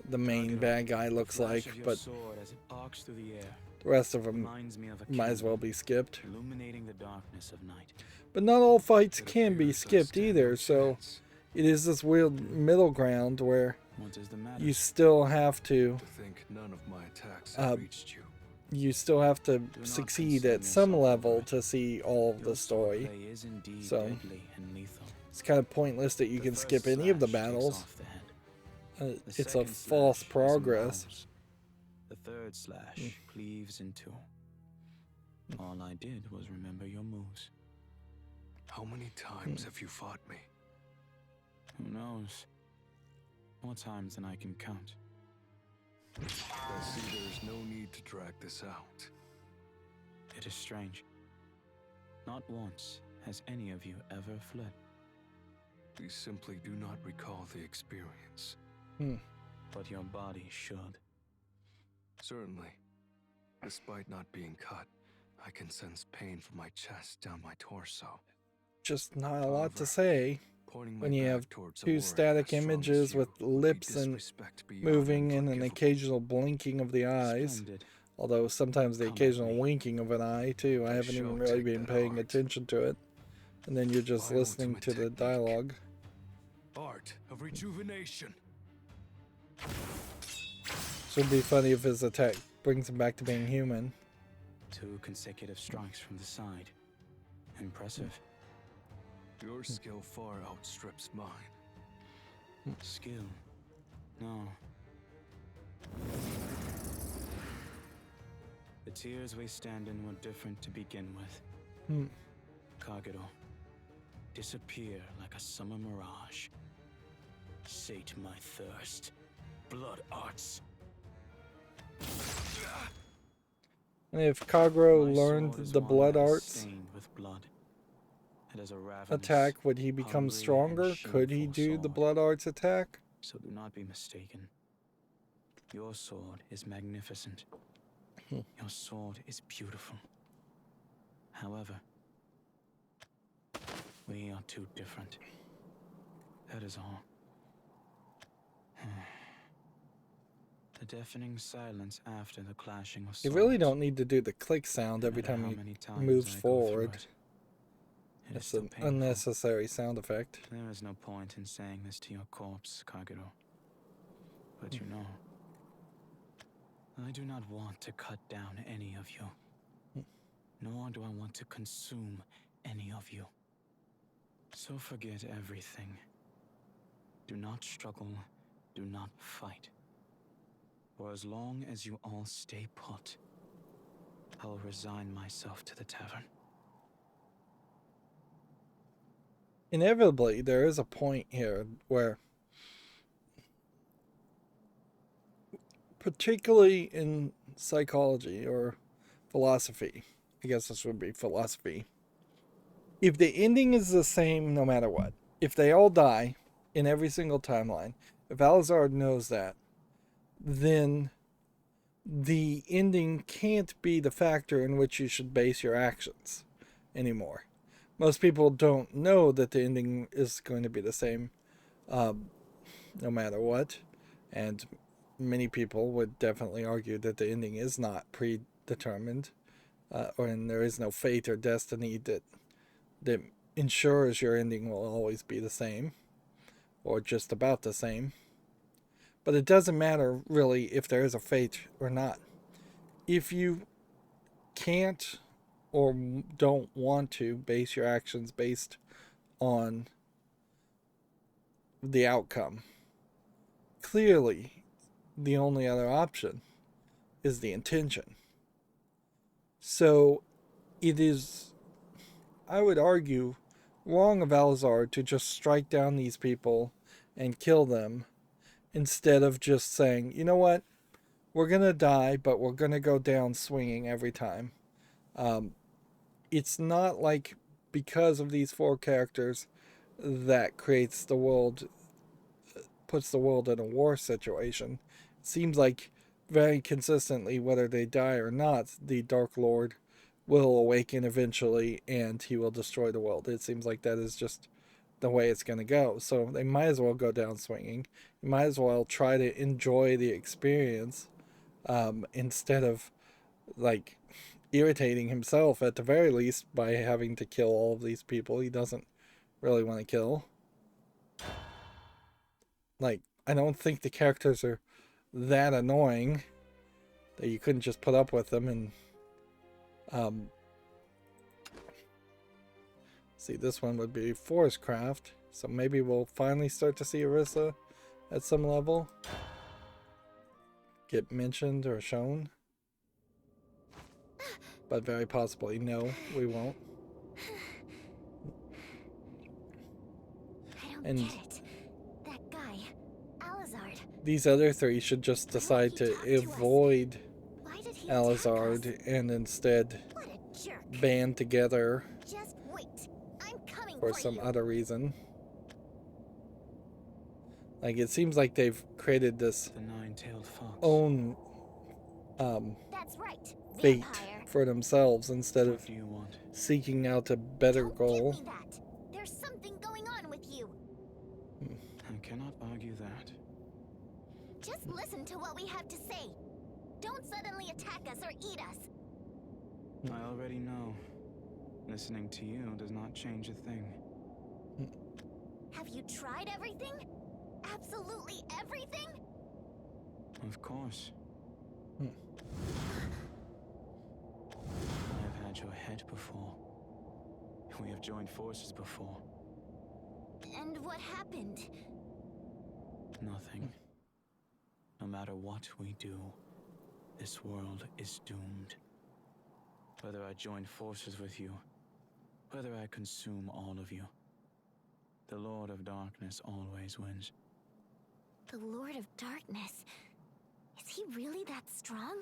the main Kagero, bad guy the looks flash like, of your but sword as it arcs through the air the rest of them reminds me of a might as well candle be skipped. illuminating the darkness of night. But not all fights It can be appears I skipped stand either, no so chance. it is this weird middle ground where What is the matter? you still have to To think none of my attacks Uh, have reached you. not succeed concern at some yourself level over it. to see all of Your the story. swordplay is indeed So, deadly and lethal. It's kind of pointless that you The can first skip any of the slash takes battles. off the head. The It's a second false slash progress. disembowels. The third slash cleaves in two. All I did was remember your moves. How many times have you fought me? Who knows? More times than I can count. I see there is no need to drag this out. It is strange. Not once has any of you ever fled. We simply do not recall the experience. But your body should. Certainly. Despite not being cut, I can sense pain from my chest down my torso. Just not a lot However, to say Pointing my when you back have towards a two warrior static as strong as images you with would be lips and disrespect beyond moving and an unforgivable. occasional blinking of the eyes. Splendid. Although sometimes the Come at occasional me. winking of an eye too. I I haven't even shall really take been that paying art. attention to it. And then you're just My listening ultimate to the technique. dialogue. Art of rejuvenation. So it'd be funny if his attack brings him back to being human. 2 consecutive strikes from the side. Impressive. Your skill far outstrips mine. Skill. No. The tears we stand in were different to begin with. Kagero. Disappear like a summer mirage. Sate my thirst. Blood arts. And if Kagero My learned sword is the one blood that is arts stained with blood. It is a ravenous, attack, would he become hungry, stronger? and Could he shameful do the sword. blood arts attack? So do not be mistaken. Your sword is magnificent. Your sword is beautiful. However, we are too different. That is all. The deafening silence after the clashing of You swords. really don't need to do the click sound every No matter time how he many times moves I go through forward. it, it is It's still an painful. unnecessary sound effect. There is no point in saying this to your corpse, Kagero. But you know, I do not want to cut down any of you. Nor do I want to consume any of you. So forget everything. Do not struggle. Do not fight. For as long as you all stay put, I'll resign myself to the tavern. Inevitably, there is a point here where, particularly in psychology or philosophy, I guess this would be philosophy, if the ending is the same no matter what, if they all die in every single timeline, if Alizard knows that, then the ending can't be the factor in which you should base your actions anymore. Most people don't know that the ending is going to be the same no matter what, and many people would definitely argue that the ending is not predetermined, and there is no fate or destiny that ensures your ending will always be the same, or just about the same. But it doesn't matter really if there is a fate or not. If you can't or don't want to base your actions based on the outcome, clearly the only other option is the intention. So it is, I would argue, wrong of Alizard to just strike down these people and kill them instead of just saying, you know what, we're going to die, but we're going to go down swinging every time. It's not like because of these four characters that creates the world, puts the world in a war situation. It seems like very consistently, whether they die or not, the Dark Lord will awaken eventually and he will destroy the world. It seems like that is just the way it's going to go. So they might as well go down swinging. You might as well try to enjoy the experience instead of like irritating himself at the very least by having to kill all of these people he doesn't really want to kill. Like, I don't think the characters are that annoying that you couldn't just put up with them. And see, this one would be Forestcraft, so maybe we'll finally start to see Orisa at some level get mentioned or shown, but very possibly no, we won't. I don't get it. That guy, Alizard. These other three should just decide to avoid Why did he Alizard and instead What a jerk. band together Just wait. I'm coming for for some you. other reason. Like, it seems like they've created this own That's right. fate Vampire. for themselves instead of seeking out a better Don't goal. give me that. There's something going on with you. I cannot argue that. Just listen to what we have to say. Don't suddenly attack us or eat us. I already know. Listening to you does not change a thing. Have you tried everything? Absolutely everything? Of course. I've had your head before. We have joined forces before. And what happened? Nothing. No matter what we do, this world is doomed. Whether I join forces with you, whether I consume all of you, the Lord of Darkness always wins. The Lord of Darkness. Is he really that strong?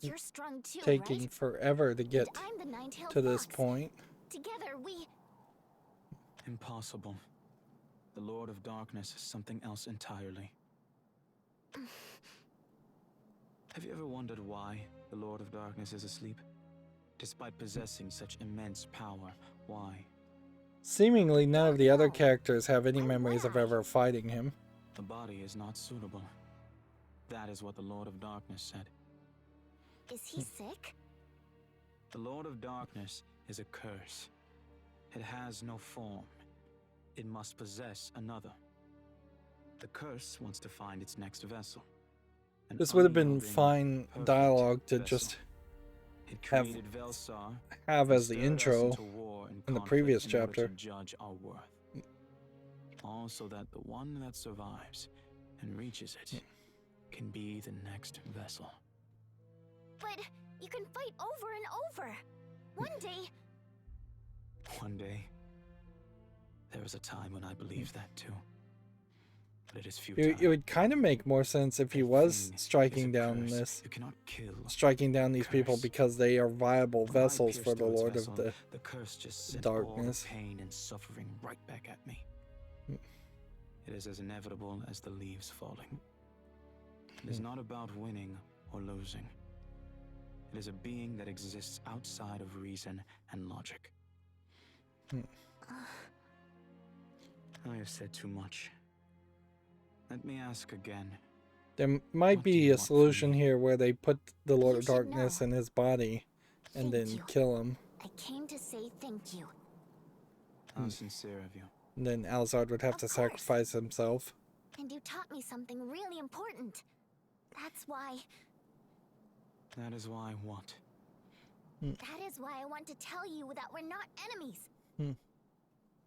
You're strong too, Taking right? forever to get And I'm the nine-tailed to this fox. point. Together we... Impossible. The Lord of Darkness is something else entirely. Have you ever wondered why the Lord of Darkness is asleep? Despite possessing such immense power, why? Seemingly none of the other characters have any memories of ever fighting him. The body is not suitable. That is what the Lord of Darkness said. Is he sick? The Lord of Darkness is a curse. It has no form. It must possess another. The curse wants to find its next vessel. This would have been Unyielding, fine perfect dialogue to vessel. just It have created Velsar as the and stirred us intro into war and in the conflict previous in order chapter. to judge our worth. All so that the one that survives and reaches it can be the next vessel. But you can fight over and over. One day. One day, there was a time when I believed that too. But it is futile. It would kind of make more sense if he A was thing striking is a down curse. this, You cannot kill. striking down these people Curse. because they are viable When I vessels pierced for the through its Lord vessel, of the the curse just sent Darkness. all the pain and suffering right back at me. It is as inevitable as the leaves falling. It is not about winning or losing. It is a being that exists outside of reason and logic. I have said too much. Let me ask again. There might What do be you a want from solution me? here where they put the Lord You of should Darkness know. in his body and Thank then you. kill him. I came to say thank you. How sincere of you. And then Alizard would have Of to course. sacrifice himself. And you taught me something really important. That's why. That is why what? That is why I want to tell you that we're not enemies.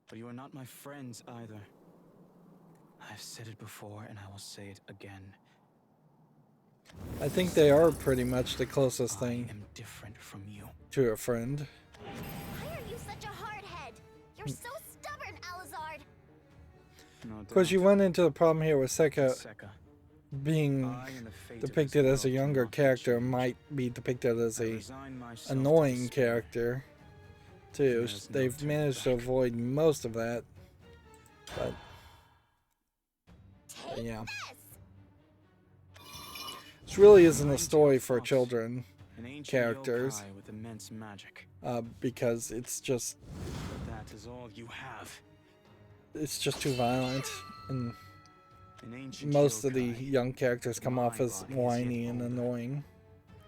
But you are not my friends either. I've said it before and I will say it again. I think they are pretty much the closest I thing am different from you. to a friend. Why are you such a hardhead? You're so stubborn, Alizard. No Of course, you run into the problem here with Sekka Sekka, being I and the fate of this depicted as a world younger cannot be character, changed. might be depicted as I a resign myself to annoying despair. character too. There's no They've turning managed to back. avoid most of that, but Take yeah, this. this really isn't a story for children An ancient characters. yokai with immense magic. Because it's just But that is all you have. too violent, and An ancient most of the yokai. young characters come off My as body is whiny yet and older. annoying.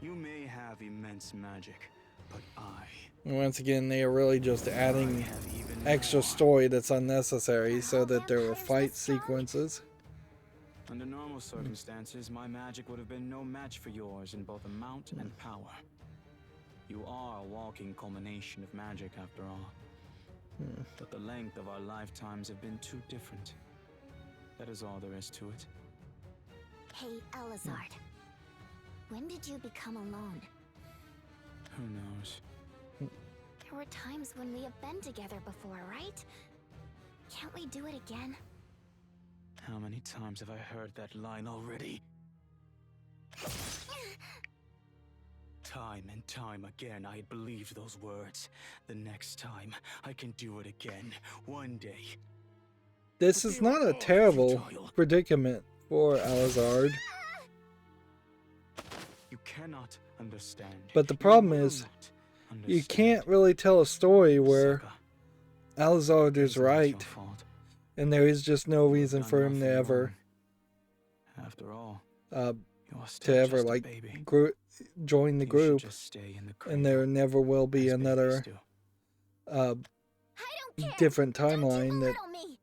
You may have immense magic, but I And once again, they are really just adding have even extra more. story that's unnecessary so all that there are vampires fight this strong? sequences. Under normal circumstances, my magic would have been no match for yours in both amount and power. You are a walking culmination of magic after all. But the length of our lifetimes have been too different. That is all there is to it. Hey, Alizard. When did you become alone? Who knows? There were times when we have been together before, right? Can't we do it again? How many times have I heard that line already? Time and time again, I had believed those words. The next time, I can do it again. One day. This But is they were not a all terrible futile. predicament for Alizard, You cannot understand. but the You problem will is not you understand. can't really tell a story where Sekka, Alizard it is not your right fault. and there is just no You have reason done for him to nothing ever wrong. After all, to you are still ever just a like baby. join the You should group, just stay in the and there cradle, never will be as babies another do. I don't care. different Don't you timeline that belittle me.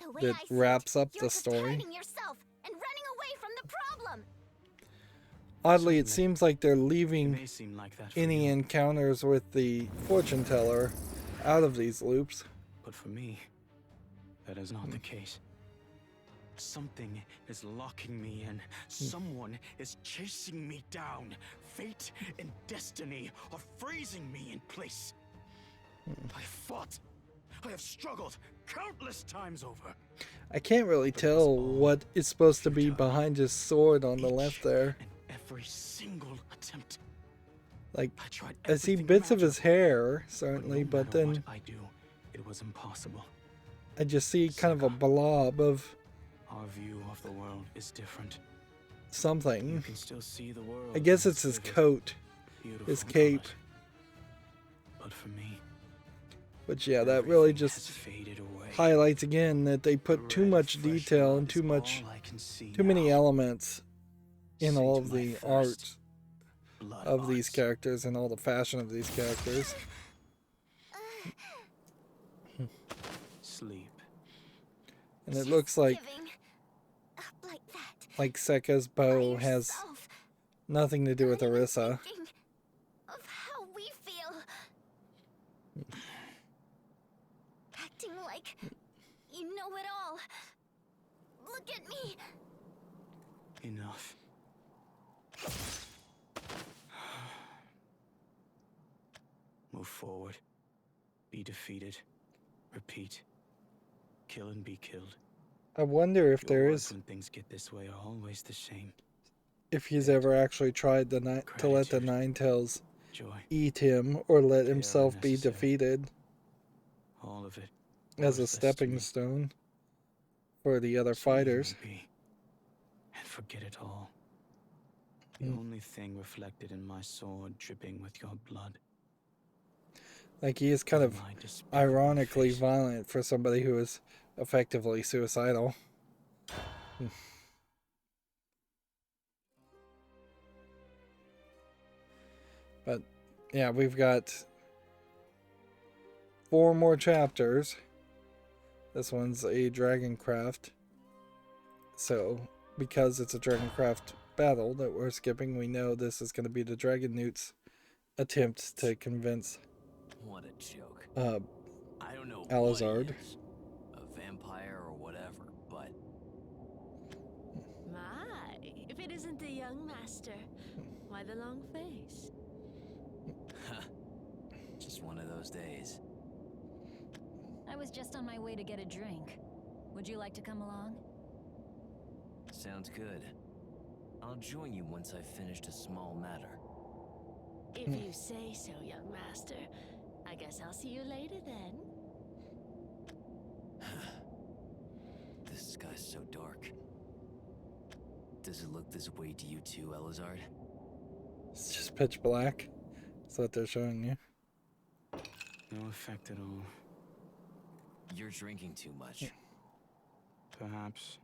The way that I see wraps up you're the just story. hiding yourself and running away from the problem. Oddly, it Certainly. seems like they're It leaving may seem like that for any you, encounters with the fortune teller out of these loops. but for me, that is not the case. Something is locking me in. Someone is chasing me down. Fate and destiny are freezing me in place. I fought. I have struggled countless times over. I can't really But it was tell all what is supposed to be futile. behind his sword on the Each left there. and every single attempt. Like, I tried I see everything bits of his imaginable, hair, but certainly, no but matter then what I do, it was impossible. I just see kind of a Sekka. blob of Our view of the world is different. something. You can still see the world. I guess in it's his vivid, coat, beautiful his cape. colors. But for me, But yeah, that really everything has just faded away. highlights again that they put The too red much of fresh detail blood and is too much, all I can see too many now. elements in Say all to of my the thirst, art blood of these arts. characters and all the fashion of these characters. Sleep. And it Just looks like giving up like that. Seka's by bow has yourself. nothing to do with Not even Orisa. thinking of how we feel. Acting like you know it all. Look at me. Enough. Move forward. Be defeated. Repeat. Kill and be killed. I wonder if Your there words is, when things get this way are always the same. if he's Hate, ever actually tried to let the gratitude, Ninetales joy, eat him or let they are himself be unnecessary. defeated all of it. as a worthless to stepping me. stone for the other So leave fighters. me be, and forget it all. The only thing reflected in my sword dripping with your blood. Like, he is kind of my despicable ironically face. violent for somebody who is effectively suicidal. But yeah, we've got 4 more chapters. This one's a Dragoncraft. So, because it's a Dragoncraft battle that we're skipping, we know this is going to be the Dragon Newt's attempt to convince What a joke. uh, I don't know Alizard. what he is, a vampire or whatever, but My, if it isn't the young master, why the long face? just one of those days. I was just on my way to get a drink. Would you like to come along? Sounds good. I'll join you once I've finished a small matter. If you say so, young master. I guess I'll see you later then. This sky's so dark. Does it look this way to you too, Elizard? It's just pitch black. That's what they're showing you. No effect at all. You're drinking too much. Perhaps.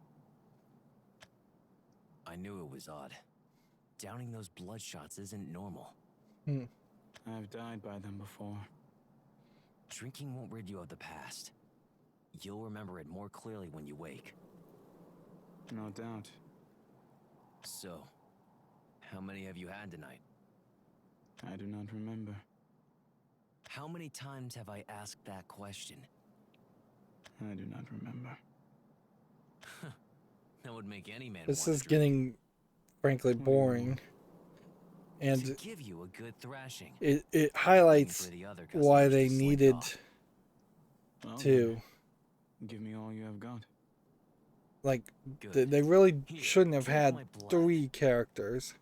I knew it was odd. Downing those blood shots isn't normal. I've died by them before. Drinking won't rid you of the past. You'll remember it more clearly when you wake. No doubt. So, how many have you had tonight? I do not remember. How many times have I asked that question? I do not remember. That would make any man This wanna is drink. getting, frankly, boring. To And give you a good thrashing. it highlights For the other why customers they to slink needed off. Well, to, then, give me all you have got. like, Good. they really Here, shouldn't have drink had my blood. 3 characters.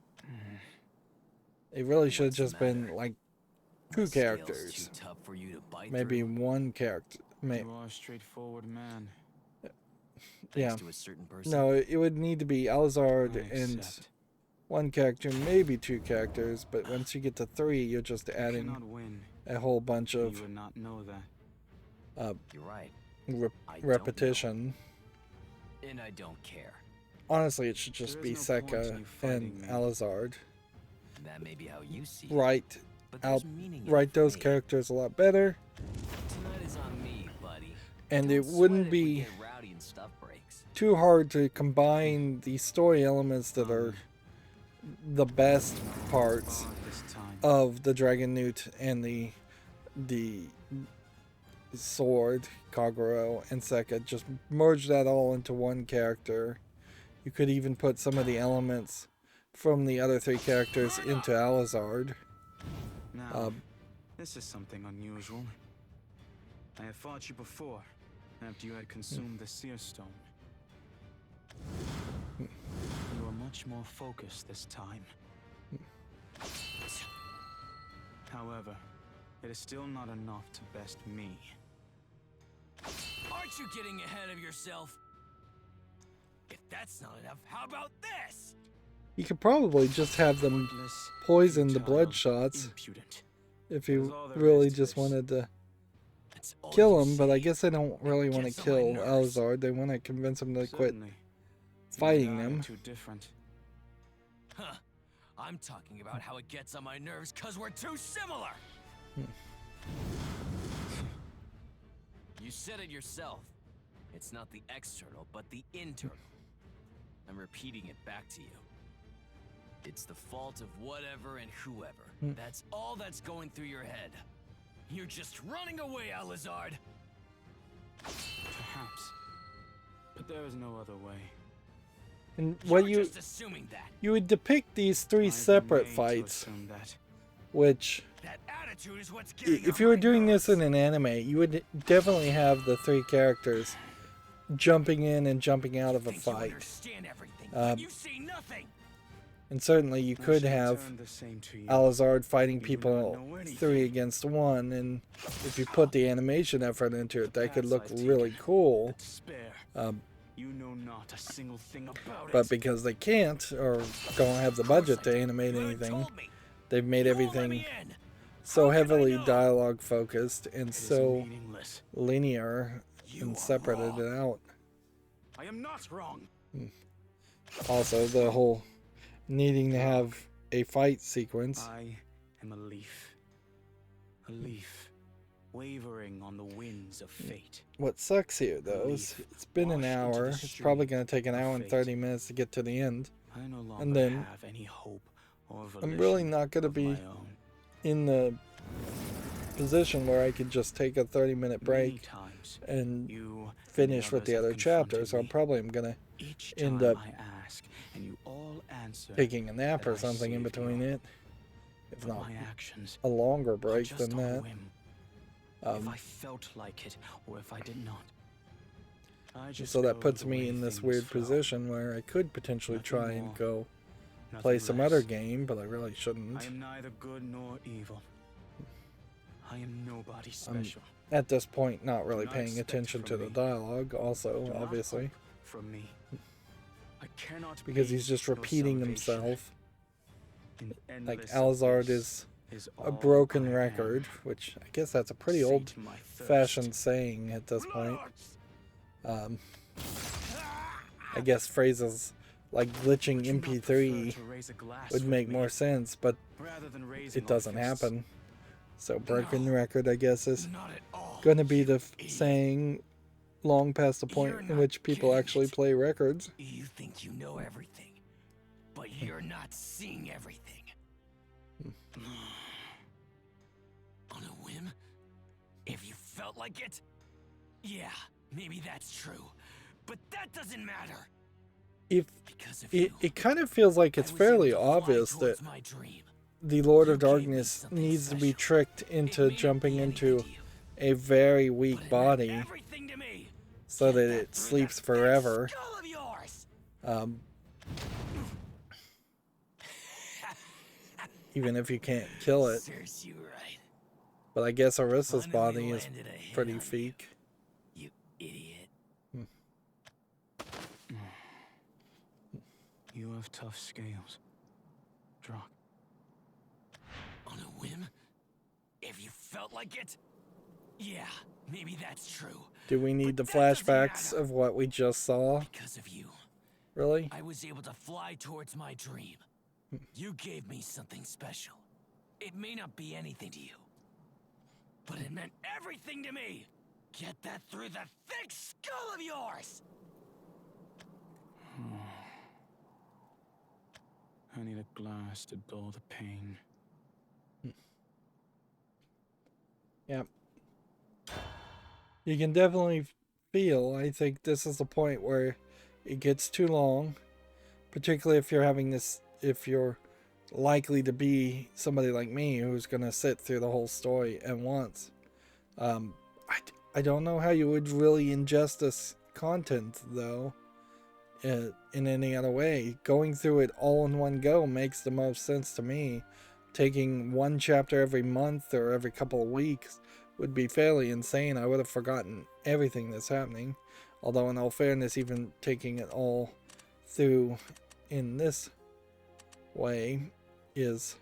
It really should have What's the just been, matter? like, My 2 scale's characters. Too tough for you to bite Maybe through? 1 character. You are a straightforward man. Thanks yeah. to a certain person. No, it would need to be Alizard I and accept. 1 character, maybe 2 characters, but once you get to 3, you're just You adding cannot win. a whole bunch You of would not know that. You're right. I don't know. repetition. And I don't care. Honestly, it should just There be is no point in Seka you fighting and me. Alizard. That may be how you see it. Write But out, there's meaning in it write for those me. characters a lot better, Tonight is on me, buddy. and Don't it wouldn't sweat if we be get rowdy and stuff breaks. too hard to combine the story elements that are the best parts Far this time. of the Dragon Newt and the sword, Kagero, and Seka. Just merge that all into 1 character. You could even put some of the elements from the other 3 characters into Alizard. Now, this is something unusual. I have fought you before, after you had consumed the Seer Stone. You are much more focused this time. However, it is still not enough to best me. Aren't you getting ahead of yourself? If that's not enough, how about this? You could probably just have them Pointless, poison the futile, blood shots impudent. if That is you all there really is to just this. wanted to That's all kill you him. But I say. guess they don't really want to gets on my kill nerves. Alizard. They want to convince him to quit Certainly. fighting You and I are them. too different. Huh. I'm talking about how it gets on my nerves because we're too similar. You said it yourself. It's not the external, but the internal. I'm repeating it back to you. It's the fault of whatever and whoever. That's all that's going through your head. You're just running away, Alizard. Perhaps. But there is no other way. And You're what just assuming that. you would depict these three I've been separate made to fights, assume that. which That attitude is what's getting if on you were my doing this nerves. in an anime, you would definitely have the three characters jumping in and jumping out of a Think you fight. understand everything, Um, but you see nothing. And certainly you I could should have return the same to you. Alizard fighting You do people not know anything. 3 against 1, and if you put the animation effort into it, that could Paths look I've taken, really cool. the despair. Um, You know not a single thing about but it. because they can't, or don't have the budget to animate You anything, told me. they've made You won't let everything me in. so How can I heavily know? dialogue focused and It is so meaningless. linear You and are separated wrong. it out. I am not wrong. Also, the whole needing to have a fight sequence. I am a leaf. A leaf, wavering on the winds of fate. What sucks here, though, is Leaf it's been an washed into hour. the It's probably stream going to take an of hour and fate. 30 minutes to get to the end. I no longer And then have any hope or I'm really volition not going to of be my own. in the position where I could just take a 30-minute Many break times, and you finish and with the others other have confronted chapters. So I'm me. probably going to Each end time up I ask, and you all answer taking a nap that or I something in saved between you. it. If But not my actions a longer are break just than on a that. whim. If Um, I felt like it, or if I did not. I just so that go puts the me way in this things weird flow. position where I could potentially Nothing try and more, go nothing play some less. other game, but I really shouldn't. I am neither good nor evil. I am nobody I'm special. at this point not really not paying expect attention from to the me. dialogue, also, Do not obviously, hope from me. I cannot because be he's just your repeating salvation. himself. An Like endless Alizard abyss is all a broken I am. record, which I guess that's a pretty Sate old my thirst. fashioned saying at this point. I guess phrases like glitching Would you not prefer MP3 to raise a glass would with make me more sense, but rather than raising it our doesn't fists? happen. So broken No. record, I guess, is Not at all. going to be the idiot. saying long past the point You're in not which people getting actually it. play records. You think you know everything, but you're not seeing everything. On a whim? If you felt like it? Yeah, maybe that's true. But that doesn't matter. If Because of it, you. it kind of feels like it's I was fairly able to fly obvious that towards my dream. the Lord of You gave me Darkness something needs to be special. tricked It into may not jumping be into anything to you, a very but weak it meant body everything to me. so Get that that it through sleeps that thick forever. skull of yours. Um, even if you can't kill it. Serves you right. But I guess Arissa's Finally body is landed a hit pretty on you, fake. You idiot. You have tough scales. Drock. On a whim? If you felt like it? Yeah, maybe that's true. Do we need the But that doesn't flashbacks matter. of what we just saw? Because of you, Really? I was able to fly towards my dream. You gave me something special. It may not be anything to you, but it meant everything to me. Get that through the thick skull of yours. I need a glass to dull the pain. Yep. You can definitely feel, I think this is the point where it gets too long, particularly if you're having this, if you're likely to be somebody like me who's going to sit through the whole story at once. I don't know how you would really ingest this content, though, in any other way. Going through it all in one go makes the most sense to me. Taking one chapter every month or every couple of weeks would be fairly insane. I would have forgotten everything that's happening. Although in all fairness, even taking it all through in this way is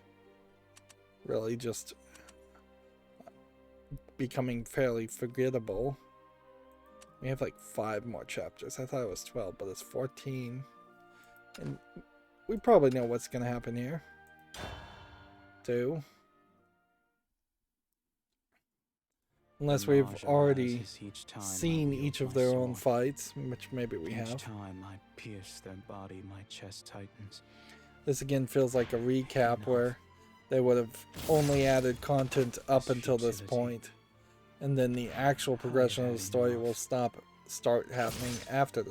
really just becoming fairly forgettable. We have like 5 more chapters. I thought it was 12, but it's 14. And we probably know what's going to happen here. 2. Unless we've already seen each of their own fights, which maybe we have. Each time I pierce their body, my chest tightens. This again feels like a recap where they would have only added content up until this point, and then the actual progression of the story will start happening after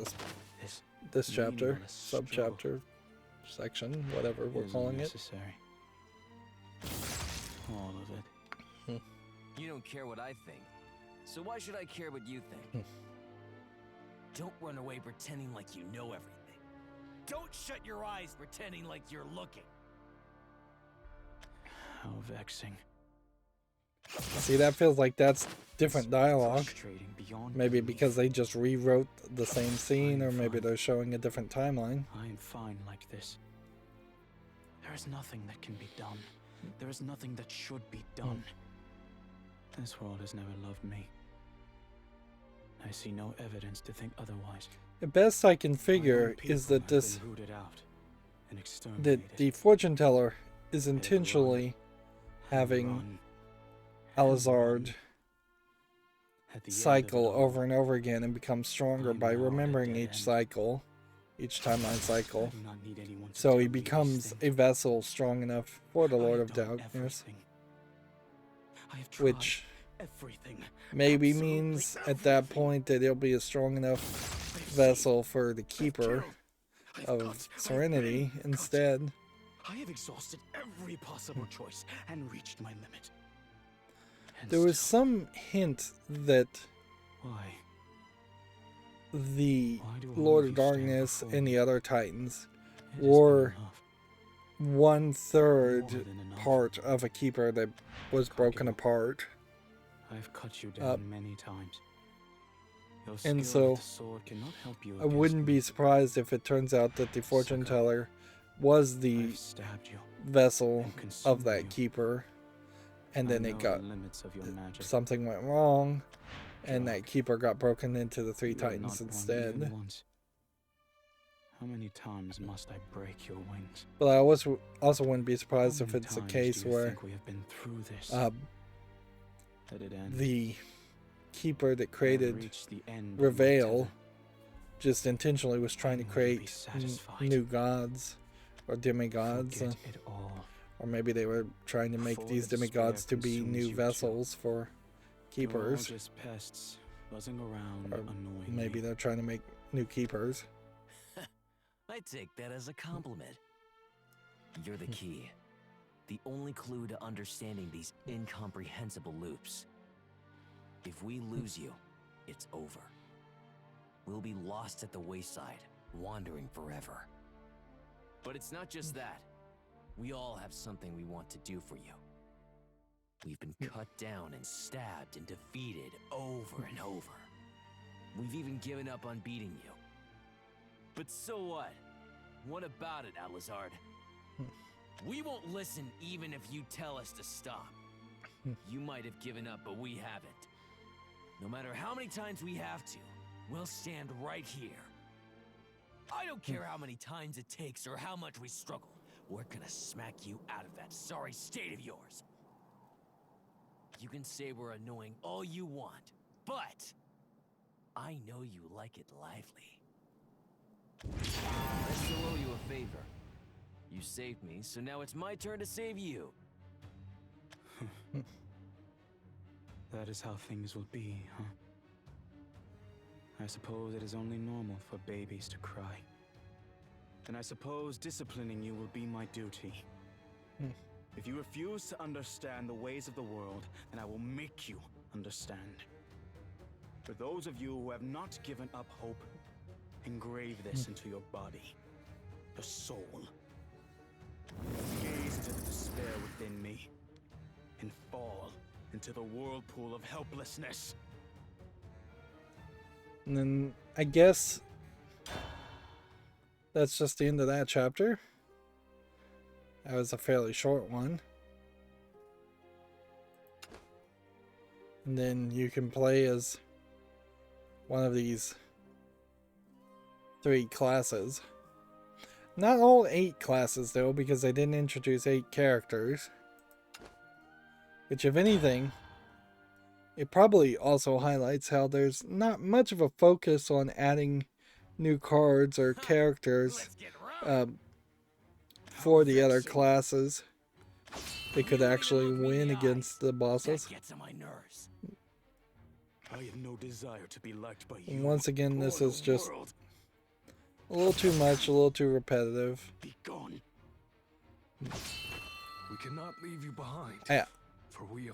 this chapter, subchapter, section, whatever we're calling it. All of it. You don't care what I think, so why should I care what you think? Don't run away pretending like you know everything. Don't shut your eyes pretending like you're looking. How vexing. See, that feels like that's different dialogue. Maybe because they just rewrote the same scene, or maybe they're showing a different timeline. I am fine like this. There is nothing that can be done. There is nothing that should be done. This world has never loved me. I see no evidence to think otherwise. The best I can figure is that the fortune teller is intentionally having Alizard cycle over and over again and become stronger by remembering each cycle, each timeline cycle. So he becomes a vessel strong enough for the Lord of Darkness, which maybe means at that point that he'll be a strong enough vessel for the Keeper of Serenity instead. I have exhausted every possible choice and reached my limit. There was some hint that the Lord of Darkness and the other Titans were 1/3 part of a Keeper that was broken apart. I've cut you down many times. And so I wouldn't be surprised if it turns out that the fortune teller was the vessel of that Keeper, and then it got something went wrong, and that Keeper got broken into the 3 Titans instead. How many times must I break your wings? But I also wouldn't be surprised if it's a case where the Keeper that created Reveal just intentionally was trying to create new gods or demigods, or maybe they were trying to make these demigods to be new vessels for Keepers, or maybe they're trying to make new Keepers. I take that as a compliment. You're the key. The only clue to understanding these incomprehensible loops. If we lose you, it's over. We'll be lost at the wayside, wandering forever. But it's not just that. We all have something we want to do for you. We've been cut down and stabbed and defeated over and over. We've even given up on beating you. But so what? What about it, Alizard? We won't listen even if you tell us to stop. You might have given up, but we haven't. No matter how many times we have to, we'll stand right here. I don't care how many times it takes or how much we struggle. We're gonna smack you out of that sorry state of yours. You can say we're annoying all you want, but I know you like it lively. I still owe you a favor. You saved me, so now it's my turn to save you. That is how things will be, huh? I suppose it is only normal for babies to cry. And I suppose disciplining you will be my duty. If you refuse to understand the ways of the world, then I will make you understand. For those of you who have not given up hope, engrave this into your body, the soul. Gaze into the despair within me, and fall into the whirlpool of helplessness. And then I guess that's just the end of that chapter. That was a fairly short one. And then you can play as one of these 3 classes. Not all 8 classes though, because they didn't introduce 8 characters. Which, if anything, it probably also highlights how there's not much of a focus on adding new cards or characters for the other classes. They could actually win against the bosses. I have no desire to be liked by you. And once again, this is just a little too much, a little too repetitive. Be gone. We cannot leave you behind.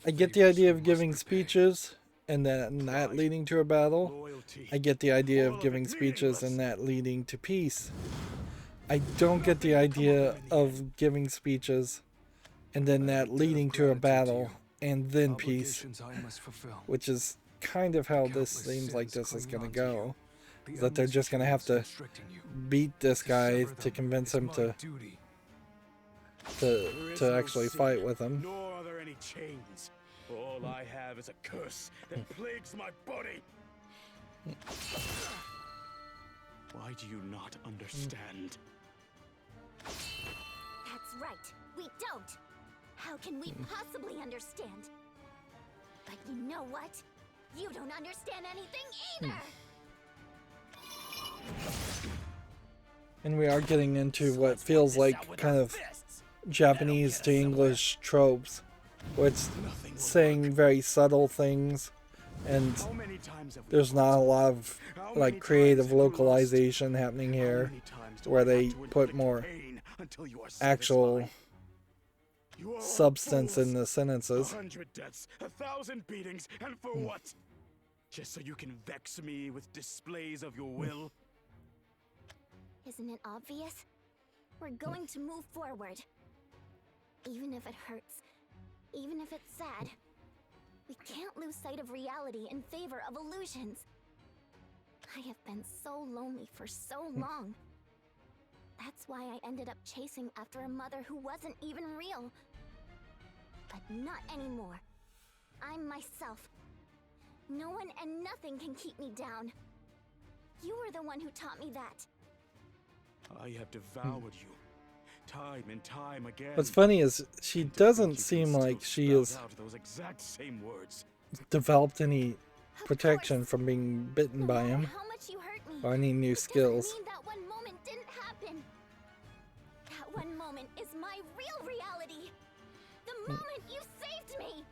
I get the idea of giving speeches and then that leading to a battle. I get the idea of giving speeches and that leading to peace. I don't get the idea of giving speeches and then that leading to a battle and then peace, which is kind of how this seems like this is going to go. That they're just going to have to beat this guy to convince him to actually fight with him. Nor are there any chains. All I have is a curse that plagues my body. Why do you not understand? That's right. We don't. How can we possibly understand? But you know what? You don't understand anything either. And we are getting into what feels like kind of Japanese to English tropes, where it's saying very subtle things, and there's not a lot of like creative localization happening here, where they put more actual substance in the sentences. 100 deaths, 1,000 beatings, and for what? Just so you can vex me with displays of your will? Isn't it obvious? We're going to move forward. Even if it hurts, even if it's sad, we can't lose sight of reality in favor of illusions. I have been so lonely for so long. That's why I ended up chasing after a mother who wasn't even real. But not anymore. I'm myself. No one and nothing can keep me down. You were the one who taught me that. I have devoured you, time and time again. What's funny is she doesn't seem like she has those exact same words. developed any protection from being bitten by him, or any new skills. That one moment didn't happen. That one moment is my real reality. The moment you saved me.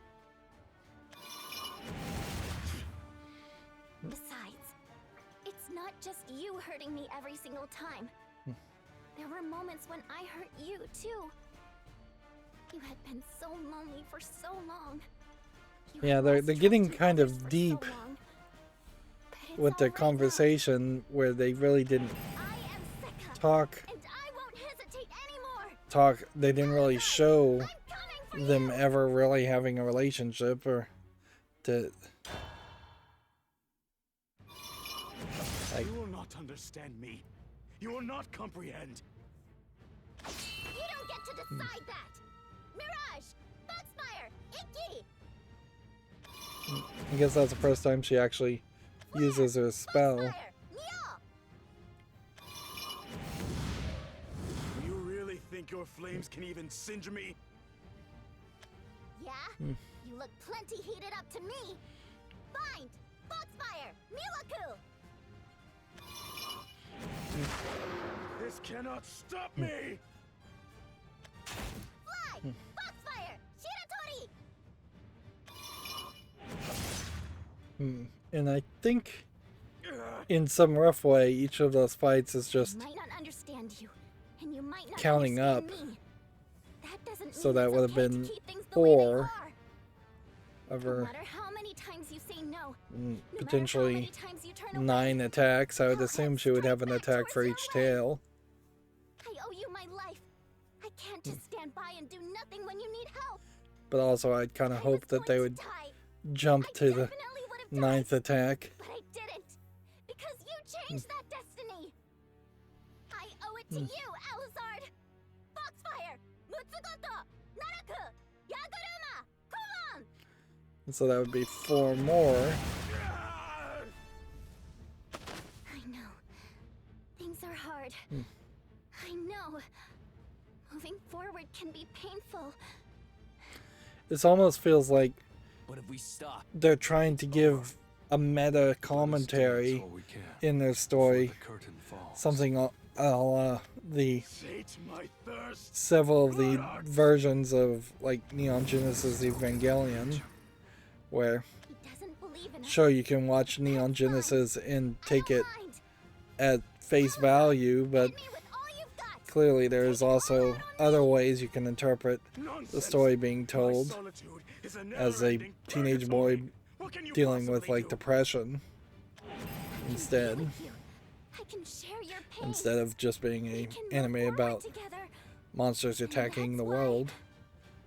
Besides, it's not just you hurting me every single time. There were moments when I hurt you too. You had been so lonely for so long. Yeah, they're getting kind of deep with their conversation, where they really didn't talk. They didn't really show them ever really having a relationship, or to. You will not understand me. You will not comprehend. You don't get to decide that. Mirage, Foxfire, Icky. I guess that's the first time she actually uses her spell. You really think your flames can even singe me? Yeah? You look plenty heated up to me. Find Foxfire, Milaku. This cannot stop me! Fly! Foxfire! Shiratori! And I think, in some rough way, each of those fights is just might not understand you, and you might not counting up. Me. That doesn't So mean that it's would have okay been to keep things the 4 way they are. of No her matter how many times you say no, potentially 9 attacks. I would assume she would have an attack for each tail. I owe you my life. I can't just stand by and do nothing when you need help. But also, I'd kind of hope that they would jump to the 9th attack. But I didn't, because you changed that destiny. I owe it to you, Alizard. Foxfire, So that would be 4 more. I know. Things are hard. I know. Moving forward can be painful. This almost feels like But if we stop, they're trying to give a meta commentary in their story. Something a la the several of the versions of like Neon Genesis Evangelion, where sure you can watch Neon Genesis and take it at face value, but clearly there's also other ways you can interpret the story being told as a teenage boy dealing with like depression instead of just being an anime about monsters attacking the world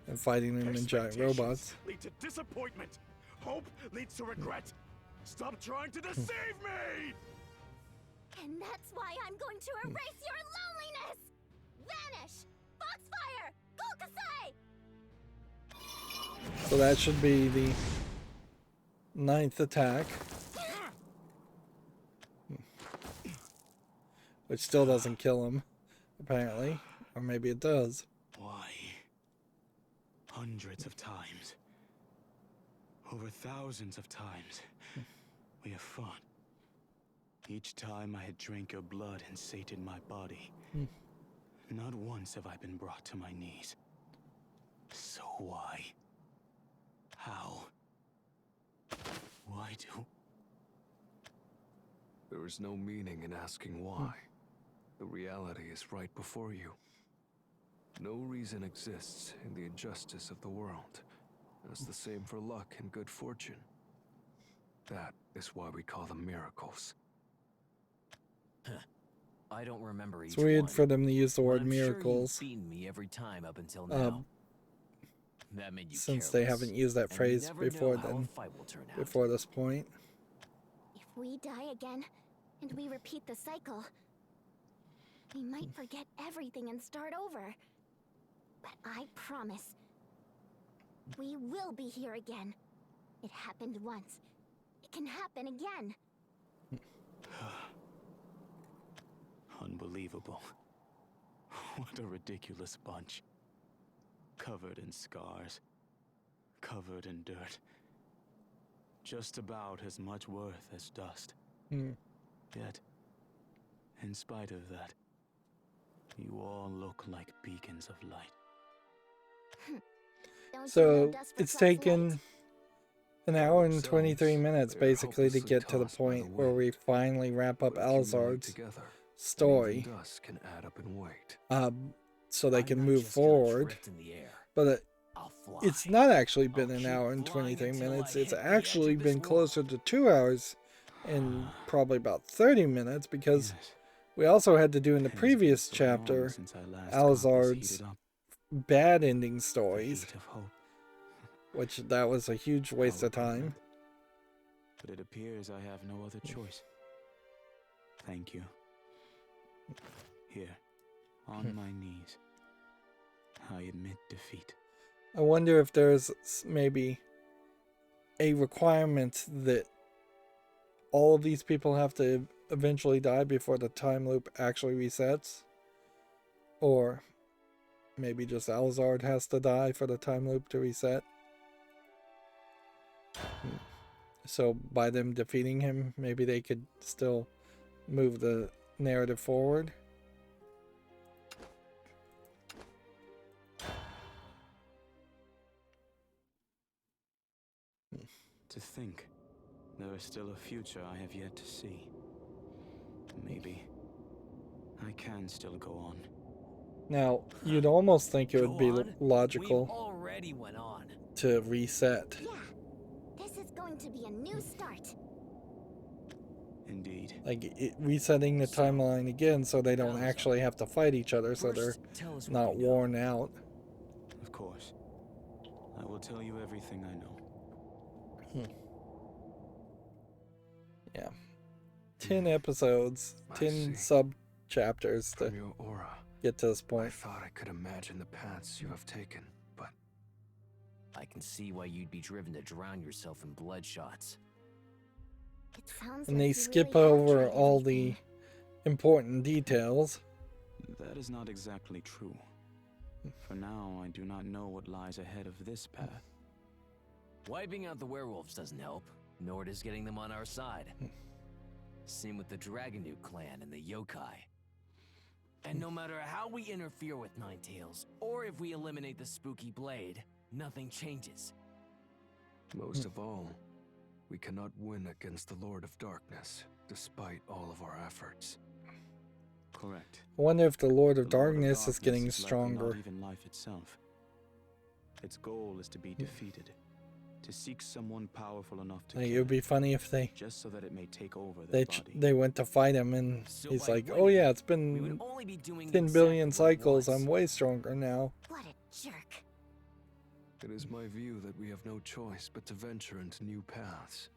and fighting them in giant robots. Lead to disappointment. Hope leads to regret. Stop trying to deceive me! And that's why I'm going to erase your loneliness! Vanish! Foxfire! Kokusai! So that should be the 9th attack. Which still doesn't kill him, apparently. Or maybe it does. Why? Hundreds of times. Over thousands of times. We have fought. Each time I had drank your blood and sated my body. Not once have I been brought to my knees. So why? How? Why do... There is no meaning in asking why. The reality is right before you. No reason exists in the injustice of the world. And it's the same for luck and good fortune. That is why we call them miracles. I don't remember each It's weird one, for them to use the word but I'm miracles. Sure you've beaten me every time up until now. That made you Since careless, they haven't used that and you phrase never before know how then. a fight will turn out. Before this point. If we die again, and we repeat the cycle, we might forget everything and start over. But I promise, we will be here again. It happened once. It can happen again. Unbelievable. What a ridiculous bunch. Covered in scars. Covered in dirt. Just about as much worth as dust. Yet, in spite of that, you all look like beacons of light. So it's taken an hour and 23 minutes basically to get to the point where we finally wrap up Alizard's story, so they can move forward. But it's not actually been an hour and 23 minutes. It's actually been closer to 2 hours and probably about 30 minutes, because we also had to do in the previous chapter Alizard's bad ending stories, which that was a huge waste of time. But it appears I have no other choice. Thank you. Here, on my knees, I admit defeat. I wonder if there's maybe a requirement that all of these people have to eventually die before the time loop actually resets. Or maybe just Alizard has to die for the time loop to reset. So by them defeating him, maybe they could still move the narrative forward. To think, there is still a future I have yet to see. Maybe I can still go on. Now, you'd almost think it would be We logical already went on. to reset. Yeah, this is going to be a new start. Indeed. Like resetting the timeline again so they don't actually have to fight each other, so they're not worn out. Of course. I will tell you everything I know. Yeah. 10 episodes, 10 sub chapters to From your aura, get to this I point. thought I could imagine the paths you have taken, but I can see why you'd be driven to drown yourself in bloodshots. It sounds And like they you skip really have over tried all everything. the important details. That is not exactly true. For now, I do not know what lies ahead of this path. Wiping out the werewolves doesn't help, nor does getting them on our side. Same with the Dragonuke clan and the yokai. And no matter how we interfere with Ninetales, or if we eliminate the spooky blade, nothing changes. most of all, we cannot win against the Lord of Darkness, despite all of our efforts. Correct. I wonder if the Lord of The Lord of Darkness is getting Darkness likely stronger. Not even life itself. Its goal is to be defeated, to seek someone powerful enough to Like, kill it would be it, funny if they just so that it may take over their body. they went to fight him and So he's by like, oh winning, yeah, it's we been would only be doing 10 billion exactly what it cycles. was. I'm way stronger now. What a jerk. It is my view that we have no choice but to venture into new paths.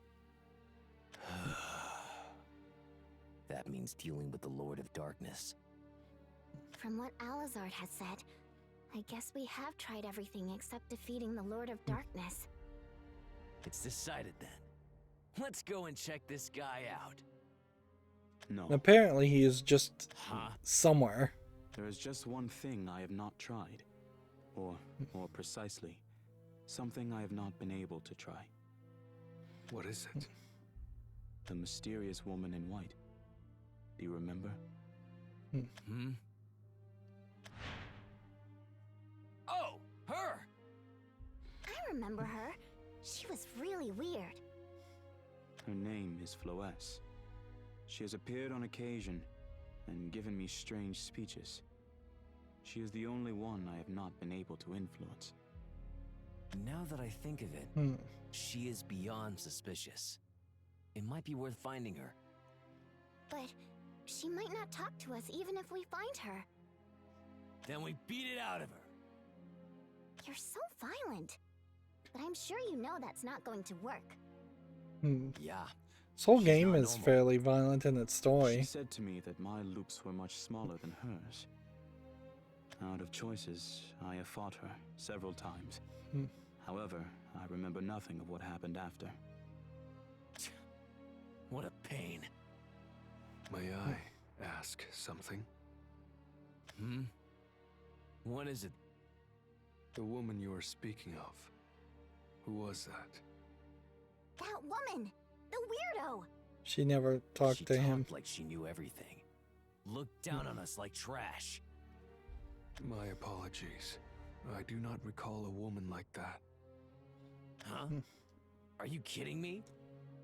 That means dealing with the Lord of Darkness. From what Alizard has said, I guess we have tried everything except defeating the Lord of Darkness. It's decided then. Let's go and check this guy out. No, Apparently he is just Huh? somewhere. there is just one thing I have not tried. Or, more precisely, something I have not been able to try. What is it? The mysterious woman in white. Do you remember? Hmm? Oh, her! I remember her. She was really weird. Her name is Floess. She has appeared on occasion and given me strange speeches. She is the only one I have not been able to influence. Now that I think of it, she is beyond suspicious. It might be worth finding her. But she might not talk to us even if we find her. Then we beat it out of her. You're so violent. But I'm sure you know that's not going to work. Yeah. This whole She's game not is normal. fairly violent in its She story. said to me that my loops were much smaller than hers. Out of choices, I have fought her several times. However, I remember nothing of what happened after. What a pain. May I ask something? Hmm? What is it? The woman you are speaking of, who was that? That woman! The weirdo! She never talked She to him. talked like she knew everything. Looked down on us like trash. My apologies. I do not recall a woman like that. Huh? Are you kidding me?